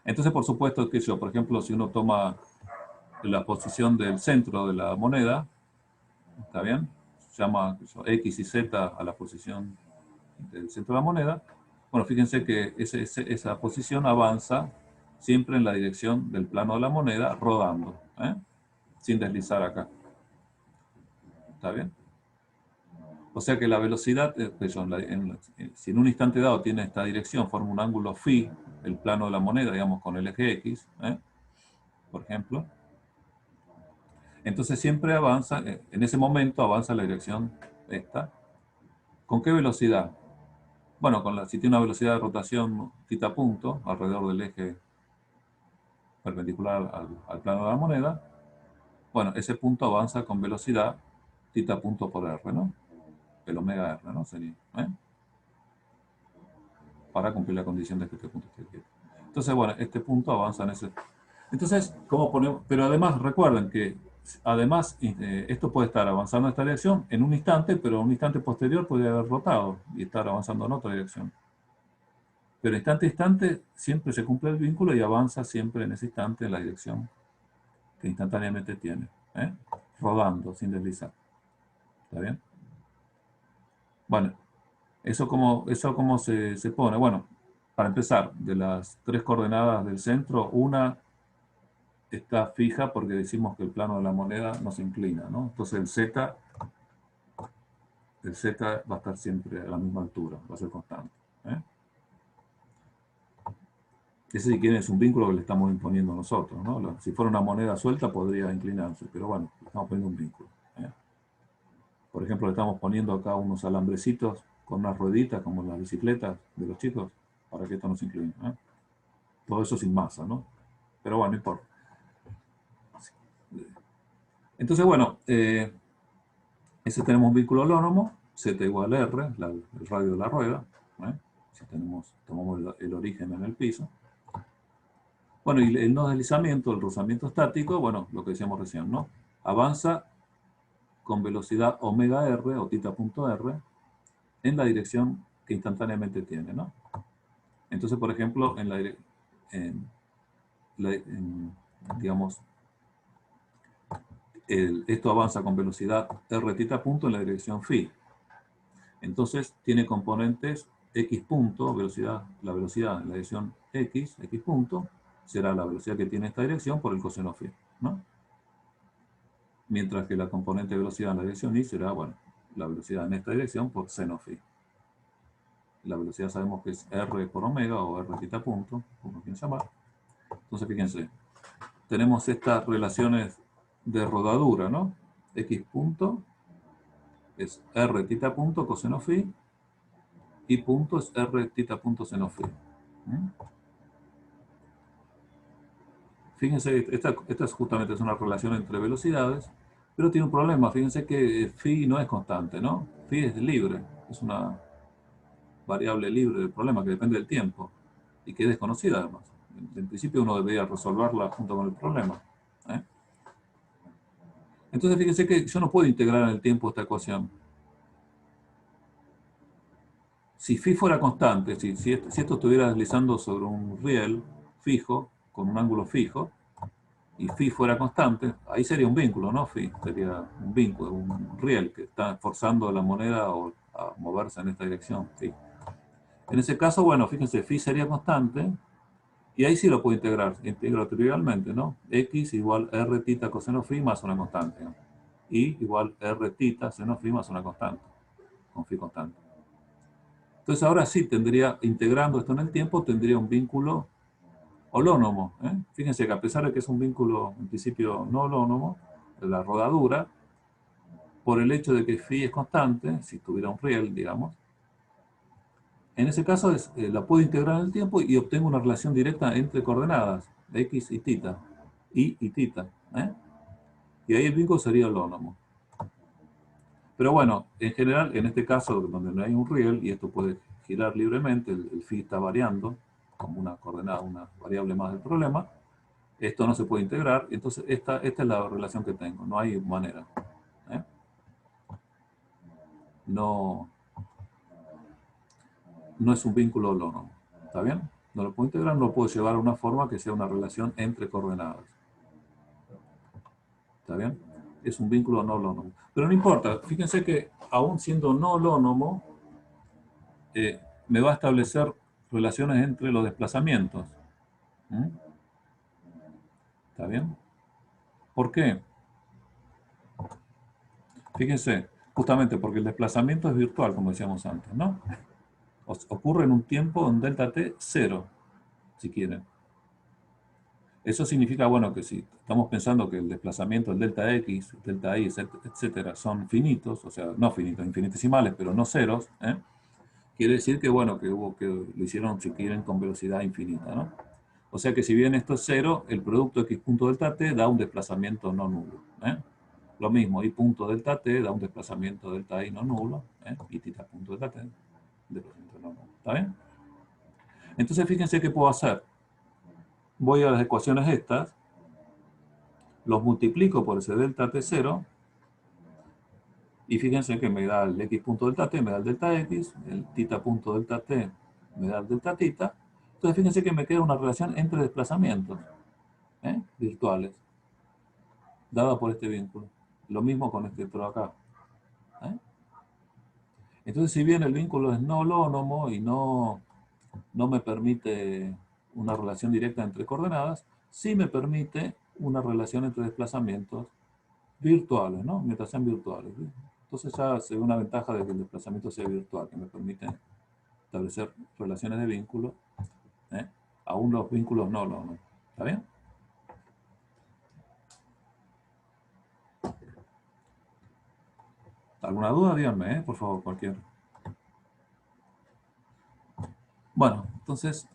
Speaker 1: Entonces, por supuesto, que yo, por ejemplo, si uno toma la posición del centro de la moneda, ¿está bien? Se llama X y Z a la posición del centro de la moneda. Bueno, fíjense que esa posición avanza siempre en la dirección del plano de la moneda, rodando, sin deslizar acá. ¿Está bien? O sea que la velocidad, si en un instante dado tiene esta dirección, forma un ángulo phi, el plano de la moneda, digamos, con el eje X, por ejemplo, entonces siempre avanza, en ese momento avanza la dirección esta. ¿Con qué velocidad? Bueno, si tiene una velocidad de rotación θ punto alrededor del eje perpendicular al plano de la moneda, bueno, ese punto avanza con velocidad θ punto por r, ¿no? El omega r, ¿no? Sería, para cumplir la condición de que este punto esté quieto. Entonces, bueno, este punto avanza en ese... Entonces, ¿cómo ponemos? Pero además, recuerden que además esto puede estar avanzando en esta dirección en un instante, pero en un instante posterior puede haber rotado y estar avanzando en otra dirección. Pero instante a instante siempre se cumple el vínculo y avanza siempre en ese instante en la dirección que instantáneamente tiene, rodando, sin deslizar. ¿Está bien? Bueno, ¿eso cómo se pone? Bueno, para empezar, de las tres coordenadas del centro, una está fija porque decimos que el plano de la moneda no se inclina, ¿no? Entonces el Z va a estar siempre a la misma altura, va a ser constante. Ese, si quieren, es un vínculo que le estamos imponiendo nosotros, ¿no? Si fuera una moneda suelta podría inclinarse, pero bueno, le estamos poniendo un vínculo. Por ejemplo, le estamos poniendo acá unos alambrecitos con unas rueditas, como las bicicletas de los chicos, para que esto no se incline. Todo eso sin masa, ¿no? Pero bueno, no importa. Entonces, bueno, ese tenemos un vínculo holónomo, Z igual a R, el radio de la rueda. Si tomamos el origen en el piso. Bueno, y el no deslizamiento, el rozamiento estático, bueno, lo que decíamos recién, ¿no? Avanza con velocidad omega r o θ punto r en la dirección que instantáneamente tiene, ¿no? Entonces, por ejemplo, digamos, esto avanza con velocidad r θ punto en la dirección phi. Entonces, tiene componentes x punto, la velocidad en la dirección x punto, será la velocidad que tiene esta dirección por el coseno phi, ¿no? Mientras que la componente de velocidad en la dirección y será, bueno, la velocidad en esta dirección por seno phi. La velocidad sabemos que es r por omega o r θ punto, como quieran llamar. Entonces, fíjense, tenemos estas relaciones de rodadura, ¿no? X punto es r θ punto coseno phi y punto es r θ punto seno phi. Fíjense, esta es justamente una relación entre velocidades, pero tiene un problema. Fíjense que phi no es constante, ¿no? Phi es libre, es una variable libre del problema que depende del tiempo y que es desconocida además. En principio uno debería resolverla junto con el problema, ¿eh? Entonces fíjense que yo no puedo integrar en el tiempo esta ecuación. Si phi fuera constante, si esto estuviera deslizando sobre un riel fijo, con un ángulo fijo, y phi fuera constante, ahí sería un vínculo, ¿no? Phi sería un vínculo, un riel que está forzando a la moneda a moverse en esta dirección, phi. En ese caso, bueno, fíjense, phi sería constante, y ahí sí lo puedo integrar, integro trivialmente, ¿no? X igual r θ coseno phi más una constante, ¿no? Y igual r θ seno phi más una constante, con phi constante. Entonces ahora sí tendría, integrando esto en el tiempo, tendría un vínculo holónomo, ¿eh? Fíjense que a pesar de que es un vínculo en principio no holónomo, la rodadura, por el hecho de que phi es constante, si tuviera un riel, digamos, en ese caso la puedo integrar en el tiempo y obtengo una relación directa entre coordenadas, x y θ, y θ, ¿eh? Y ahí el vínculo sería holónomo. Pero bueno, en general, en este caso, donde no hay un riel, y esto puede girar libremente, el phi está variando, como una coordenada, una variable más del problema, esto no se puede integrar, entonces esta es la relación que tengo, no hay manera, ¿eh? No es un vínculo holónomo, ¿está bien? No lo puedo integrar, no lo puedo llevar a una forma que sea una relación entre coordenadas, ¿está bien? Es un vínculo no holónomo. Pero no importa, fíjense que aún siendo no holónomo, me va a establecer relaciones entre los desplazamientos. ¿Está bien? ¿Por qué? Fíjense, justamente porque el desplazamiento es virtual, como decíamos antes, ¿no? Ocurre en un tiempo en delta t cero, si quieren. Eso significa, bueno, que si estamos pensando que el desplazamiento, el delta x, delta y, etcétera, son finitos, o sea, no finitos, infinitesimales, pero no ceros, ¿eh? Quiere decir que, bueno, que lo hicieron, si quieren, con velocidad infinita, ¿no? O sea que si bien esto es cero, el producto x punto delta t da un desplazamiento no nulo, ¿eh? Lo mismo, y punto delta t da un desplazamiento delta y no nulo, ¿eh? Y θ punto delta t, desplazamiento no nulo. ¿Está bien? Entonces fíjense qué puedo hacer. Voy a las ecuaciones estas, los multiplico por ese delta t0, y fíjense que me da el x punto delta t, me da el delta x, el θ punto delta t me da el delta θ. Entonces fíjense que me queda una relación entre desplazamientos, ¿eh? Virtuales, dada por este vínculo. Lo mismo con este otro acá, ¿eh? Entonces, si bien el vínculo es no holónomo y no me permite una relación directa entre coordenadas, sí me permite una relación entre desplazamientos virtuales, ¿no? Mientras sean virtuales, ¿sí? Entonces ya se ve una ventaja de que el desplazamiento sea virtual, que me permite establecer relaciones de vínculo, ¿eh? Aún los vínculos no holónomos. ¿Está bien? ¿Alguna duda? Díganme, por favor, cualquier. Bueno, entonces...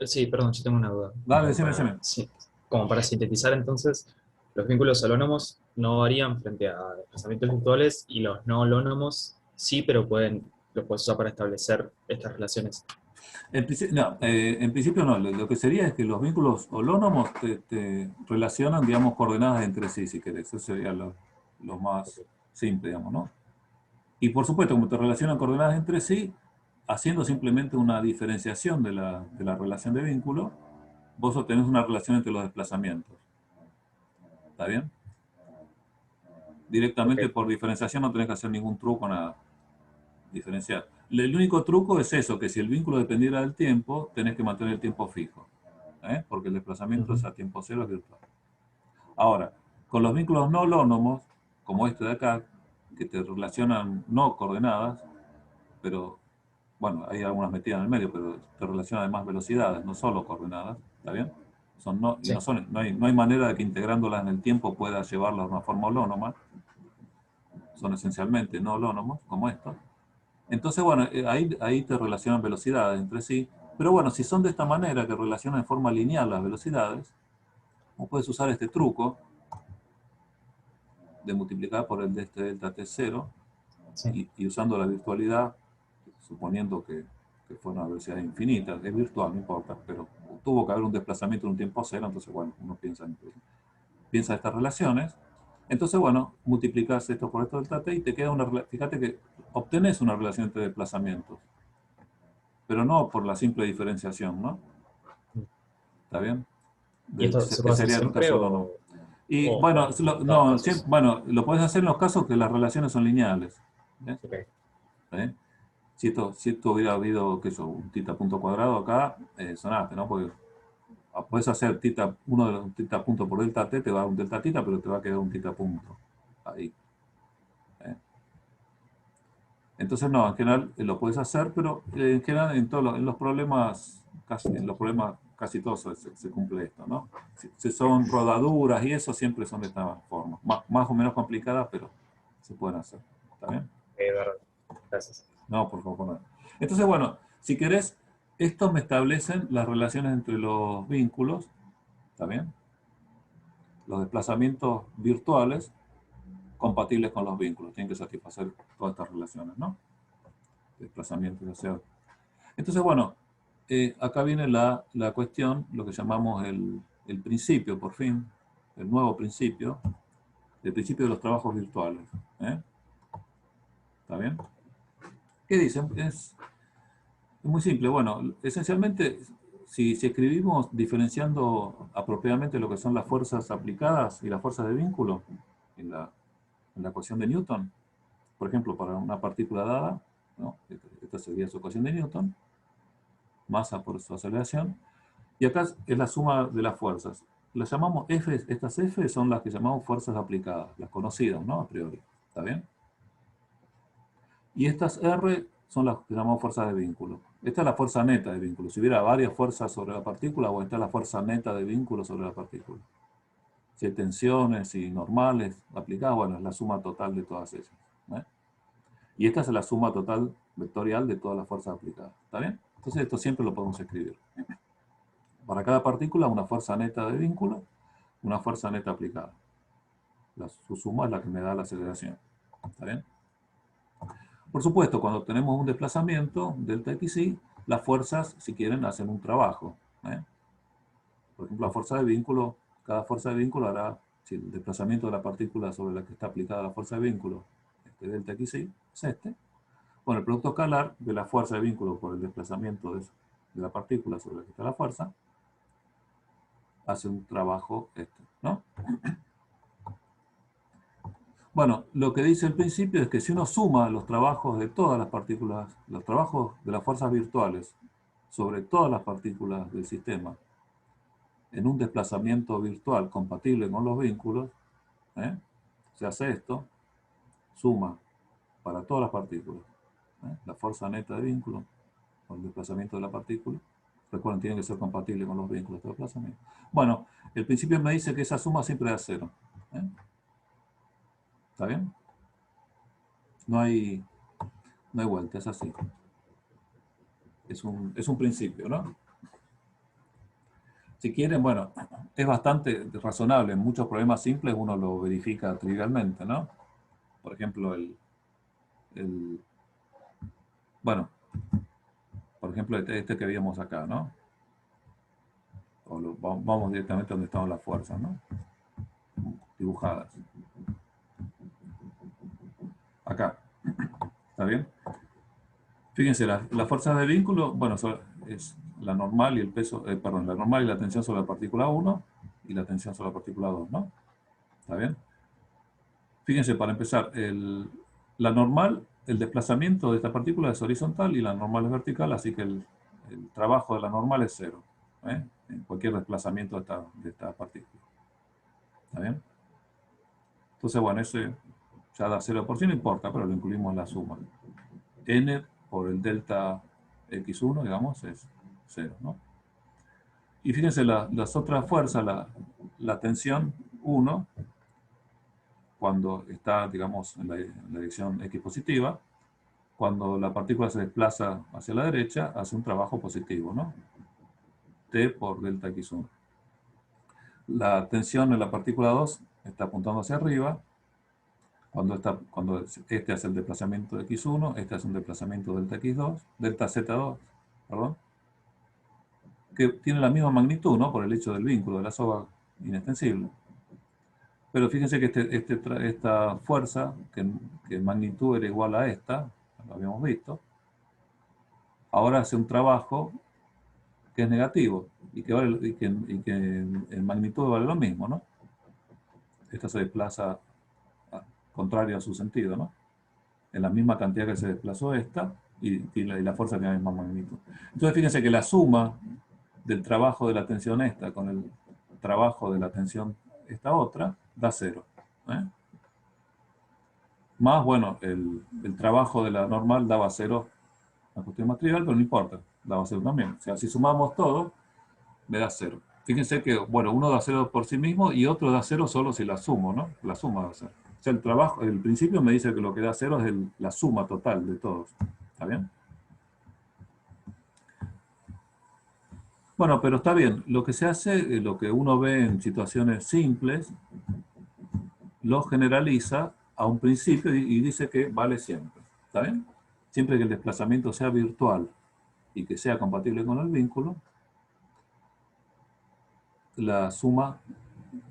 Speaker 3: Sí, perdón, yo tengo una duda.
Speaker 1: Dale, decime.
Speaker 3: Sí, como para sintetizar, entonces, los vínculos holónomos no varían frente a desplazamientos virtuales y los no holónomos sí, pero los puedes usar para establecer estas relaciones.
Speaker 1: En principio no. Lo que sería es que los vínculos holónomos te relacionan, digamos, coordenadas entre sí, si querés. Eso sería lo más simple, digamos, ¿no? Y por supuesto, como te relacionan coordenadas entre sí, haciendo simplemente una diferenciación de la relación de vínculo, vos obtenés una relación entre los desplazamientos. ¿Está bien? Directamente por diferenciación no tenés que hacer ningún truco, nada. Diferenciar. El único truco es eso, que si el vínculo dependiera del tiempo, tenés que mantener el tiempo fijo. porque el desplazamiento es a tiempo cero, es virtual. Ahora, con los vínculos no holónomos, como este de acá, que te relacionan no coordenadas, pero, bueno, hay algunas metidas en el medio, pero te relacionan además velocidades, no solo coordenadas, ¿está bien? Y
Speaker 3: Sí.
Speaker 1: no hay manera de que integrándolas en el tiempo puedas llevarlas de una forma holónoma. Son esencialmente no holónomos, como estos. Entonces, bueno, ahí te relacionan velocidades entre sí. Pero bueno, si son de esta manera, que relacionan en forma lineal las velocidades, vos puedes usar este truco de multiplicar por el de este delta t0
Speaker 3: Sí.
Speaker 1: y usando la virtualidad, suponiendo que fuera una velocidad infinita, es virtual, no importa, pero tuvo que haber un desplazamiento en un tiempo cero, entonces, bueno, uno piensa estas relaciones. Entonces, bueno, multiplicas esto por esto delta t y te queda fíjate que obtenés una relación entre desplazamientos, pero no por la simple diferenciación, ¿no? ¿Está bien?
Speaker 3: ¿Y esto se
Speaker 1: Que
Speaker 3: sería hacer
Speaker 1: sería en un
Speaker 3: siempre
Speaker 1: caso holónomo. Y
Speaker 3: o
Speaker 1: bueno,
Speaker 3: en dados
Speaker 1: no,
Speaker 3: casos?
Speaker 1: bueno, lo puedes hacer en los casos que las relaciones son lineales. ¿Eh?
Speaker 3: Ok.
Speaker 1: ¿Eh? Si esto hubiera habido, qué sé yo, un tita punto cuadrado acá, sonaste, ¿no? Porque puedes hacer uno de los tita punto por delta t, te va a dar un delta tita, pero te va a quedar un tita punto. Ahí. ¿Eh? Entonces, no, en general lo puedes hacer, pero en general en los problemas, casi todos se cumple esto, ¿no? Si son rodaduras y eso, siempre son de esta forma. Más o menos complicadas, pero se pueden hacer. ¿Está bien?
Speaker 3: Verdad. Gracias.
Speaker 1: No, por favor, no. Entonces, bueno, si querés, estos me establecen las relaciones entre los vínculos, ¿está bien? Los desplazamientos virtuales compatibles con los vínculos. Tienen que satisfacer todas estas relaciones, ¿no? Desplazamientos, o sea. Entonces, bueno, acá viene la cuestión, lo que llamamos el principio, por fin, el nuevo principio, el principio de los trabajos virtuales. ¿Eh? ¿Está bien? ¿Qué dicen? Es muy simple. Bueno, esencialmente, si escribimos diferenciando apropiadamente lo que son las fuerzas aplicadas y las fuerzas de vínculo en la ecuación de Newton, por ejemplo, para una partícula dada, ¿no? Esta sería su ecuación de Newton, masa por su aceleración, y acá es la suma de las fuerzas. Las llamamos F, estas F son las que llamamos fuerzas aplicadas, las conocidas, ¿no? A priori. ¿Está bien? Y estas R son las que llamamos fuerzas de vínculo. Esta es la fuerza neta de vínculo. Si hubiera varias fuerzas sobre la partícula, o esta es la fuerza neta de vínculo sobre la partícula. Si hay tensiones y normales aplicadas, bueno, es la suma total de todas ellas. ¿Eh? Y esta es la suma total vectorial de todas las fuerzas aplicadas. ¿Está bien? Entonces esto siempre lo podemos escribir. Para cada partícula, una fuerza neta de vínculo, una fuerza neta aplicada. Su suma es la que me da la aceleración. ¿Está bien? Por supuesto, cuando tenemos un desplazamiento, delta xy, las fuerzas, si quieren, hacen un trabajo. ¿Eh? Por ejemplo, la fuerza de vínculo, cada fuerza de vínculo hará, si el desplazamiento de la partícula sobre la que está aplicada la fuerza de vínculo, este delta xy, es este. Bueno, el producto escalar de la fuerza de vínculo por el desplazamiento de la partícula sobre la que está la fuerza, hace un trabajo este, ¿no? Bueno, lo que dice el principio es que si uno suma los trabajos de todas las partículas, los trabajos de las fuerzas virtuales sobre todas las partículas del sistema, en un desplazamiento virtual compatible con los vínculos, ¿eh? Se hace esto, suma para todas las partículas, la fuerza neta de vínculo, con el desplazamiento de la partícula. Recuerden, tiene que ser compatible con los vínculos de desplazamiento. Bueno, el principio me dice que esa suma siempre da cero. ¿Eh? ¿Está bien? No hay vuelta, es así. Es un principio, ¿no? Si quieren, bueno, es bastante razonable. En muchos problemas simples uno lo verifica trivialmente, ¿no? Por ejemplo, bueno, por ejemplo, este que vimos acá, ¿no? Vamos directamente donde están las fuerzas, ¿no? Dibujadas. Acá. ¿Está bien? Fíjense, las fuerzas de vínculo, bueno, es la normal y el peso, perdón, la normal y la tensión sobre la partícula 1 y la tensión sobre la partícula 2, ¿no? ¿Está bien? Fíjense, para empezar, la normal, el desplazamiento de esta partícula es horizontal y la normal es vertical, así que el trabajo de la normal es cero. en cualquier desplazamiento de esta partícula. ¿Está bien? Entonces, bueno, ese ya da 0 por sí, no importa, pero lo incluimos en la suma. N por el delta x1, digamos, es 0, ¿no? Y fíjense, las otras fuerzas, la tensión 1, cuando está, digamos, en la dirección x positiva, cuando la partícula se desplaza hacia la derecha, hace un trabajo positivo, ¿no? T por delta x1. La tensión en la partícula 2 está apuntando hacia arriba. Cuando este hace el desplazamiento de x1, este hace un desplazamiento delta x2, delta z2, perdón, que tiene la misma magnitud, ¿no? Por el hecho del vínculo de la soga inextensible. Pero fíjense que esta fuerza, que en magnitud era igual a esta, lo habíamos visto, ahora hace un trabajo que es negativo y que en magnitud vale lo mismo, ¿no? Esta se desplaza contrario a su sentido, ¿no? En la misma cantidad que se desplazó esta y la fuerza tiene la misma magnitud. Entonces fíjense que la suma del trabajo de la tensión esta con el trabajo de la tensión esta otra da 0. Más, bueno, el trabajo de la normal daba 0, una cuestión más trivial, pero no importa, daba 0 también. O sea, si sumamos todo, me da 0. Fíjense que, bueno, uno da 0 por sí mismo y otro da 0 solo si la sumo, ¿no? La suma da 0. O sea, el principio me dice que lo que da 0 es la suma total de todos. ¿Está bien? Bueno, pero está bien. Lo que se hace, lo que uno ve en situaciones simples, lo generaliza a un principio y dice que vale siempre. ¿Está bien? Siempre que el desplazamiento sea virtual y que sea compatible con el vínculo, la suma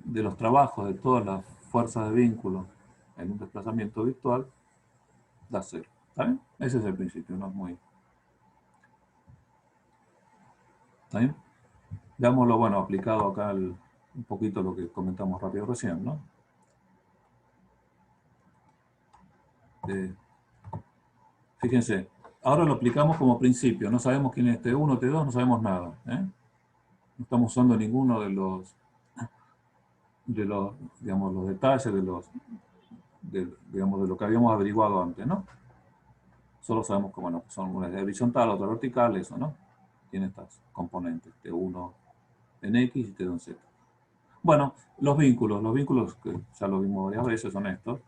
Speaker 1: de los trabajos de todas las fuerzas de vínculo en un desplazamiento virtual da 0. ¿Está bien? Ese es el principio, no es muy... ¿Está bien? Veámoslo, bueno, aplicado acá un poquito lo que comentamos rápido recién, ¿no? Fíjense, ahora lo aplicamos como principio, no sabemos quién es T1, T2, no sabemos nada. No estamos usando ninguno de los digamos, los detalles digamos, de lo que habíamos averiguado antes, ¿no? Solo sabemos que, bueno, son una de horizontal, otra vertical, eso, ¿no? Tiene estas componentes, T1 en X y T2 en Z. Bueno, los vínculos que ya lo vimos varias veces son estos,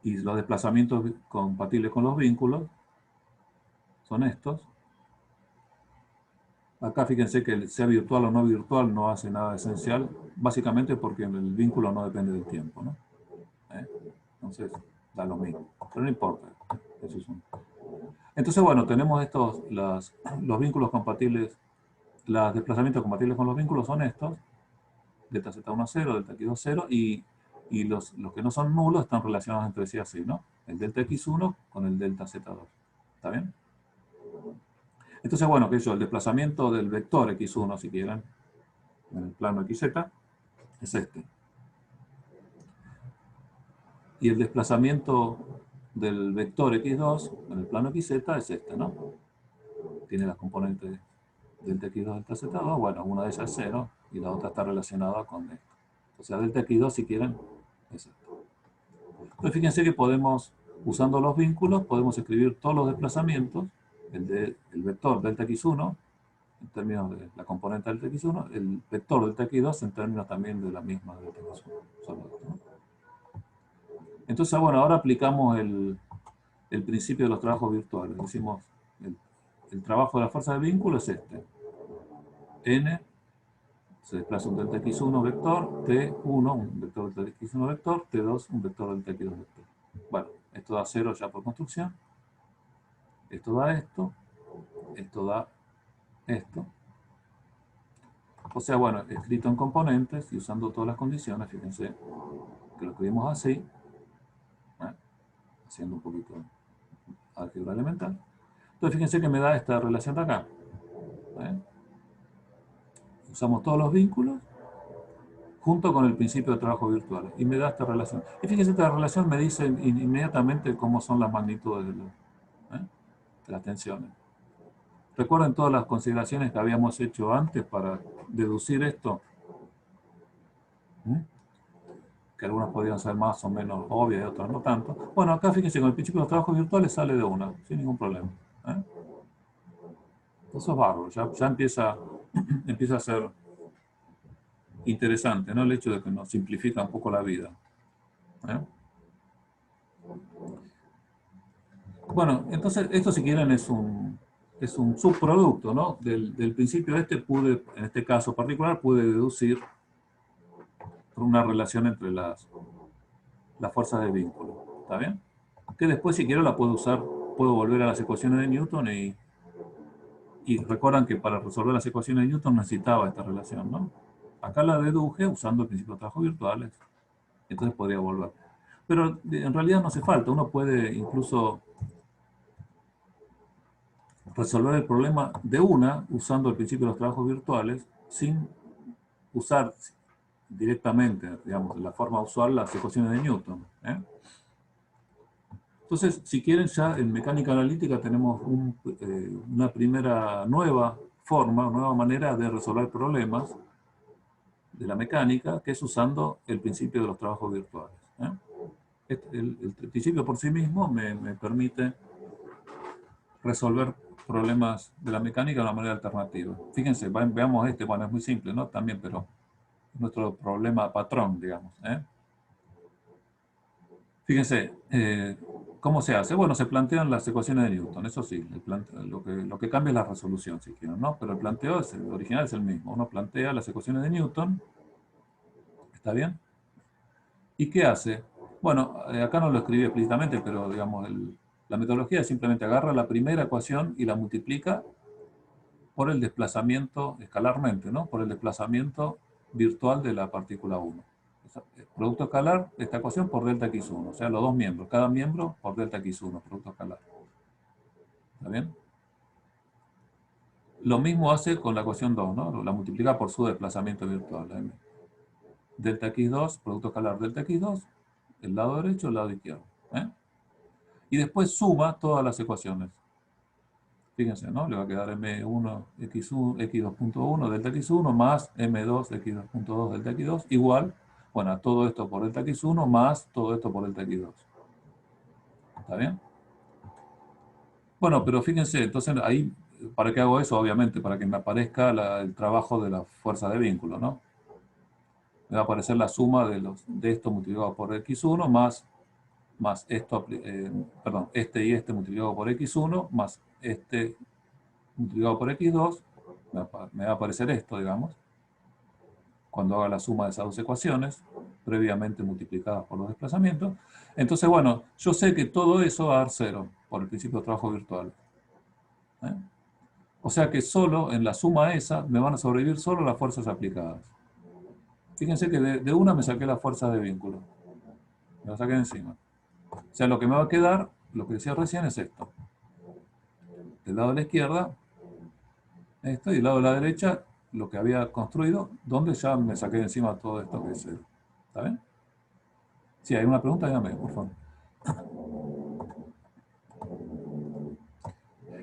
Speaker 1: y los desplazamientos compatibles con los vínculos son estos. Acá fíjense que sea virtual o no virtual no hace nada esencial, básicamente porque el vínculo no depende del tiempo, ¿no? Entonces, da lo mismo. Pero no importa. Eso es Entonces, bueno, tenemos los vínculos compatibles, los desplazamientos compatibles con los vínculos son estos, delta Z1 0, delta X2 0, y los que no son nulos están relacionados entre sí así, ¿no? El delta X1 con el delta Z2. ¿Está bien? Entonces, bueno, que el desplazamiento del vector X1, si quieren, en el plano XZ, es este. Y el desplazamiento del vector X2 en el plano XZ es este, ¿no? Tiene las componentes delta X2, delta Z2, bueno, una de ellas es 0 y la otra está relacionada con esto. O sea, delta X2, si quieren, es esto. Entonces, fíjense que podemos, usando los vínculos, podemos escribir todos los desplazamientos, el vector delta X1, en términos de la componente delta X1, el vector delta X2 en términos también de la misma delta X1. Solo esto, ¿no? Entonces, bueno, ahora aplicamos el principio de los trabajos virtuales. Decimos, el trabajo de la fuerza de vínculo es este. N se desplaza un delta X1 vector, T1 un vector delta X1 vector, T2 un vector delta X2 vector. Bueno, esto da 0 ya por construcción. Esto da esto. Esto da esto. O sea, bueno, escrito en componentes y usando todas las condiciones, fíjense que lo escribimos así, haciendo un poquito de álgebra elemental. Entonces, fíjense que me da esta relación de acá. Usamos todos los vínculos junto con el principio de trabajo virtual y me da esta relación. Y fíjense, esta relación me dice inmediatamente cómo son las magnitudes de las tensiones. ¿Recuerdan todas las consideraciones que habíamos hecho antes para deducir esto? ¿Mm? Que algunas podrían ser más o menos obvias y otras no tanto. Bueno, acá fíjense, con el principio de los trabajos virtuales sale de una, sin ningún problema. ¿Eh? Eso es bárbaro, ya empieza, empieza a ser interesante, ¿no? El hecho de que nos simplifica un poco la vida. ¿Eh? Bueno, entonces esto si quieren es un subproducto, ¿no? Del principio este pude, en este caso particular, pude deducir por una relación entre las fuerzas de vínculo. ¿Está bien? Que después si quiero la puedo usar, puedo volver a las ecuaciones de Newton y recuerdan que para resolver las ecuaciones de Newton necesitaba esta relación, ¿no? Acá la deduje usando el principio de trabajos virtuales, entonces podría volver. Pero en realidad no hace falta, uno puede incluso resolver el problema de una usando el principio de los trabajos virtuales sin usar directamente, digamos, de la forma usual las ecuaciones de Newton. ¿Eh? Entonces, si quieren, ya en mecánica analítica tenemos una primera nueva forma, nueva manera de resolver problemas de la mecánica, que es usando el principio de los trabajos virtuales. ¿Eh? El principio por sí mismo me permite resolver problemas de la mecánica de una manera alternativa. Fíjense, veamos este, bueno, es muy simple, ¿no? También, pero es nuestro problema patrón, digamos. ¿Eh? Fíjense, ¿cómo se hace? Bueno, se plantean las ecuaciones de Newton, eso sí, lo que cambia es la resolución, si quieren, ¿no? Pero el planteo el original es el mismo. Uno plantea las ecuaciones de Newton, ¿está bien? ¿Y qué hace? Bueno, acá no lo escribí explícitamente, pero digamos, la metodología simplemente agarra la primera ecuación y la multiplica por el desplazamiento, escalarmente, ¿no? Por el desplazamiento virtual de la partícula 1. Producto escalar de esta ecuación por delta x1, o sea, los dos miembros, cada miembro por delta x1, producto escalar. ¿Está bien? Lo mismo hace con la ecuación 2, ¿no? La multiplica por su desplazamiento virtual. ¿Eh? Delta x2, producto escalar delta x2, el lado derecho, el lado izquierdo. ¿Eh? Y después suma todas las ecuaciones. Fíjense, ¿no? Le va a quedar m1 x1, x2.1 delta x1 más m2 x2.2 delta x2 igual, bueno, todo esto por delta x1 más todo esto por delta x2. ¿Está bien? Bueno, pero fíjense, entonces ahí, ¿para qué hago eso? Obviamente, para que me aparezca el trabajo de la fuerza de vínculo, ¿no? Me va a aparecer la suma de esto multiplicado por x1 más esto, perdón, este y este multiplicado por x1 más este multiplicado por x2, me va a aparecer esto, digamos, cuando haga la suma de esas dos ecuaciones, previamente multiplicadas por los desplazamientos. Entonces, bueno, yo sé que todo eso va a dar cero, por el principio de trabajo virtual. ¿Eh? O sea que solo en la suma esa me van a sobrevivir solo las fuerzas aplicadas. Fíjense que de una me saqué las fuerzas de vínculo. Me las saqué de encima. O sea, lo que me va a quedar, lo que decía recién, es esto. Del lado de la izquierda, esto, y del lado de la derecha, lo que había construido, donde ya me saqué de encima todo esto que es cero. ¿Está bien? Si hay una pregunta, dígame, por favor.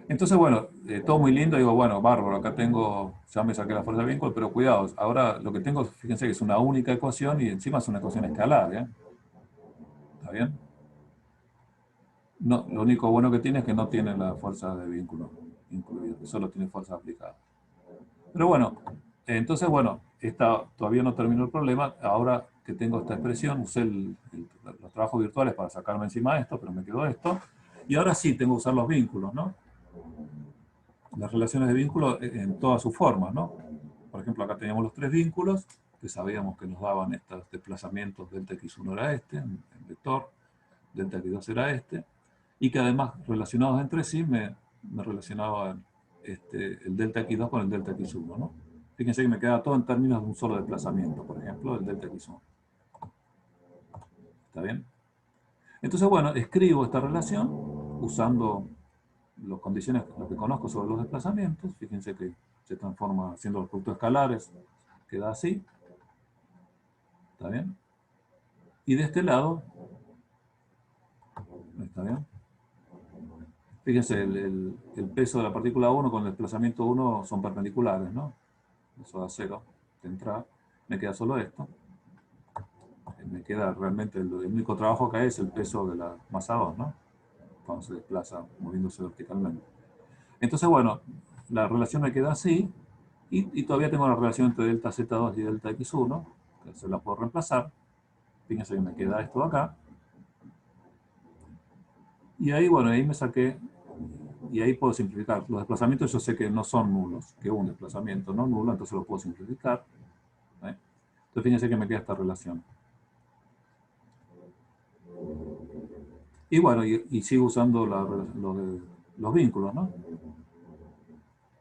Speaker 1: Entonces, bueno, todo muy lindo, digo, bueno, bárbaro, acá tengo, ya me saqué la fuerza de vínculo, pero cuidado, ahora lo que tengo, fíjense que es una única ecuación y encima es una ecuación escalar, ¿eh? ¿Está bien? No, lo único bueno que tiene es que no tiene la fuerza de vínculo incluida, solo tiene fuerza aplicada. Pero bueno, entonces, bueno, todavía no terminó el problema, ahora que tengo esta expresión, usé los trabajos virtuales para sacarme encima de esto, pero me quedó esto, y ahora sí tengo que usar los vínculos, ¿no? Las relaciones de vínculo en todas sus formas, ¿no? Por ejemplo, acá teníamos los tres vínculos, que sabíamos que nos daban estos desplazamientos, delta x1 era este, en vector, delta x2 era este, y que además relacionados entre sí me relacionaban el delta x2 con el delta x1, ¿no? Fíjense que me queda todo en términos de un solo desplazamiento, por ejemplo, el delta x1. ¿Está bien? Entonces, bueno, escribo esta relación usando las condiciones, lo que conozco sobre los desplazamientos. Fíjense que se transforma haciendo los productos escalares, queda así. ¿Está bien? Y de este lado, ¿está bien? Fíjense, el peso de la partícula 1 con el desplazamiento 1 son perpendiculares, ¿no? Eso da 0 de entrada. Me queda solo esto. Me queda realmente el único trabajo que hay es el peso de la masa 2, ¿no? Cuando se desplaza moviéndose verticalmente. Entonces, bueno, la relación me queda así, y todavía tengo la relación entre delta Z2 y delta X1, que se la puedo reemplazar. Fíjense que me queda esto acá. Y ahí, bueno, ahí me saqué, y ahí puedo simplificar. Los desplazamientos yo sé que no son nulos, que un desplazamiento no nulo, entonces lo puedo simplificar. Entonces fíjense que me queda esta relación. Y bueno, y sigo usando los vínculos, ¿no?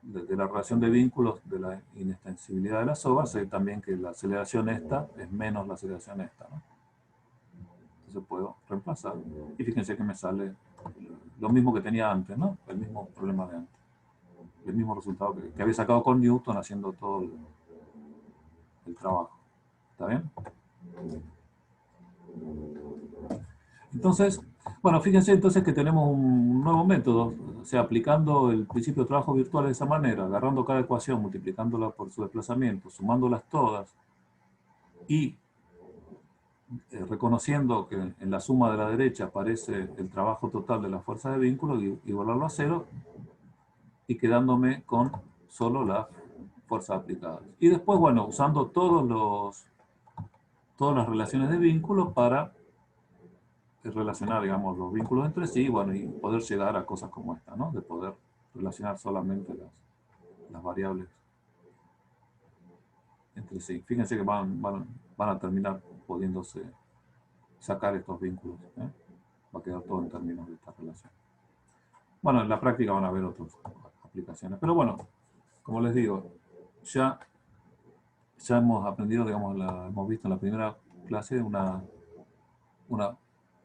Speaker 1: De la relación de vínculos de la inextensibilidad de la soga, sé también que la aceleración esta es menos la aceleración esta, ¿no? Entonces puedo reemplazar. Y fíjense que me sale lo mismo que tenía antes, ¿no? El mismo problema de antes. El mismo resultado que había sacado con Newton haciendo todo el trabajo. ¿Está bien? Entonces, bueno, fíjense entonces que tenemos un nuevo método, o sea, aplicando el principio de trabajo virtual de esa manera, agarrando cada ecuación, multiplicándola por su desplazamiento, sumándolas todas y reconociendo que en la suma de la derecha aparece el trabajo total de la fuerza de vínculo y igualarlo a 0 y quedándome con solo las fuerzas aplicadas. Y después, bueno, usando todas las relaciones de vínculo para relacionar, digamos, los vínculos entre sí, bueno, y poder llegar a cosas como esta, ¿no? De poder relacionar solamente las variables entre sí. Fíjense que van a terminar pudiéndose sacar estos vínculos, ¿eh? Va a quedar todo en términos de esta relación. Bueno, en la práctica van a haber otras aplicaciones, pero bueno, como les digo, ya hemos aprendido, digamos, hemos visto en la primera clase una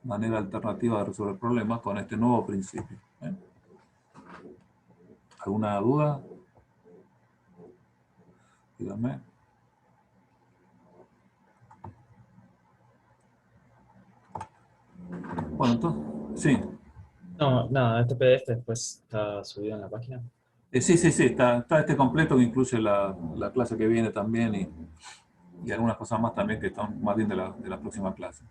Speaker 1: manera alternativa de resolver problemas con este nuevo principio, ¿eh? ¿Alguna duda? Díganme. Bueno, entonces, sí.
Speaker 3: No, nada, este PDF después está subido en la página.
Speaker 1: Sí, está este completo que incluye la clase que viene también y algunas cosas más también que están más bien de la próxima clase.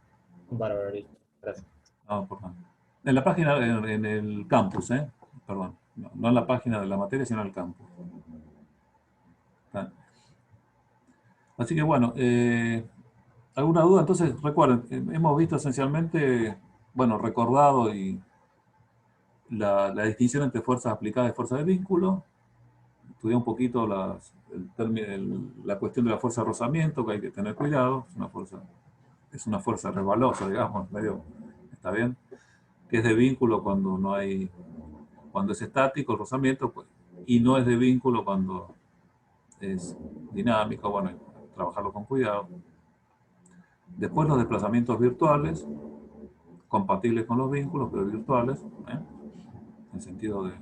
Speaker 3: Bárbaro, listo. Gracias.
Speaker 1: No, por nada. En la página, en el campus, perdón. No en la página de la materia, sino en el campus. ¿Está? Así que bueno, ¿alguna duda? Entonces, recuerden, hemos visto esencialmente, bueno, recordado la distinción entre fuerzas aplicadas y fuerzas de vínculo. Estudié un poquito la cuestión de la fuerza de rozamiento, que hay que tener cuidado. Es una fuerza resbalosa, digamos, medio, ¿está bien? Que es de vínculo cuando es estático el rozamiento, pues, y no es de vínculo cuando es dinámico. Bueno, hay que trabajarlo con cuidado. Después los desplazamientos virtuales, compatibles con los vínculos, pero virtuales, en sentido de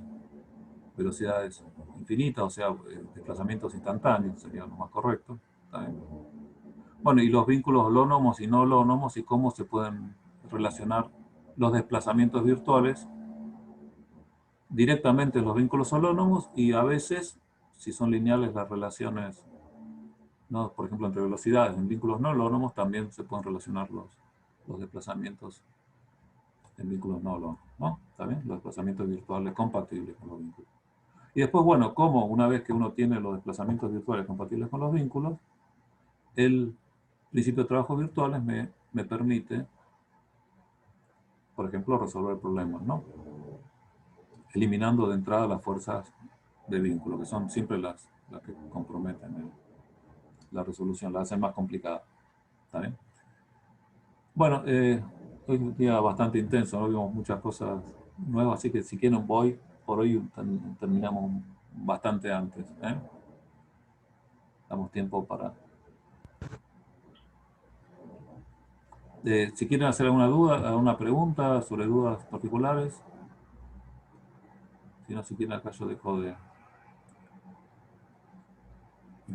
Speaker 1: velocidades infinitas, o sea, desplazamientos instantáneos, sería lo más correcto. ¿Está bien? Bueno, y los vínculos holónomos y no holónomos y cómo se pueden relacionar los desplazamientos virtuales directamente en los vínculos holónomos y a veces, si son lineales las relaciones, ¿no? Por ejemplo, entre velocidades en vínculos no holónomos, también se pueden relacionar los desplazamientos en vínculos no holónomos, ¿no? ¿Está bien? Los desplazamientos virtuales compatibles con los vínculos. Y después, bueno, cómo una vez que uno tiene los desplazamientos virtuales compatibles con los vínculos, el principio de trabajo virtuales me permite, por ejemplo, resolver problemas, ¿no? Eliminando de entrada las fuerzas de vínculo, que son siempre las que comprometen la resolución, la hacen más complicada. ¿Está bien? Bueno, hoy es un día bastante intenso, ¿no? Vimos muchas cosas nuevas, así que si quieren por hoy terminamos bastante antes, ¿eh? Damos tiempo para... si quieren hacer alguna duda, alguna pregunta sobre dudas particulares, si no, si quieren acá yo dejo de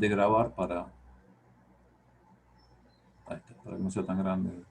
Speaker 1: grabar para que no sea tan grande.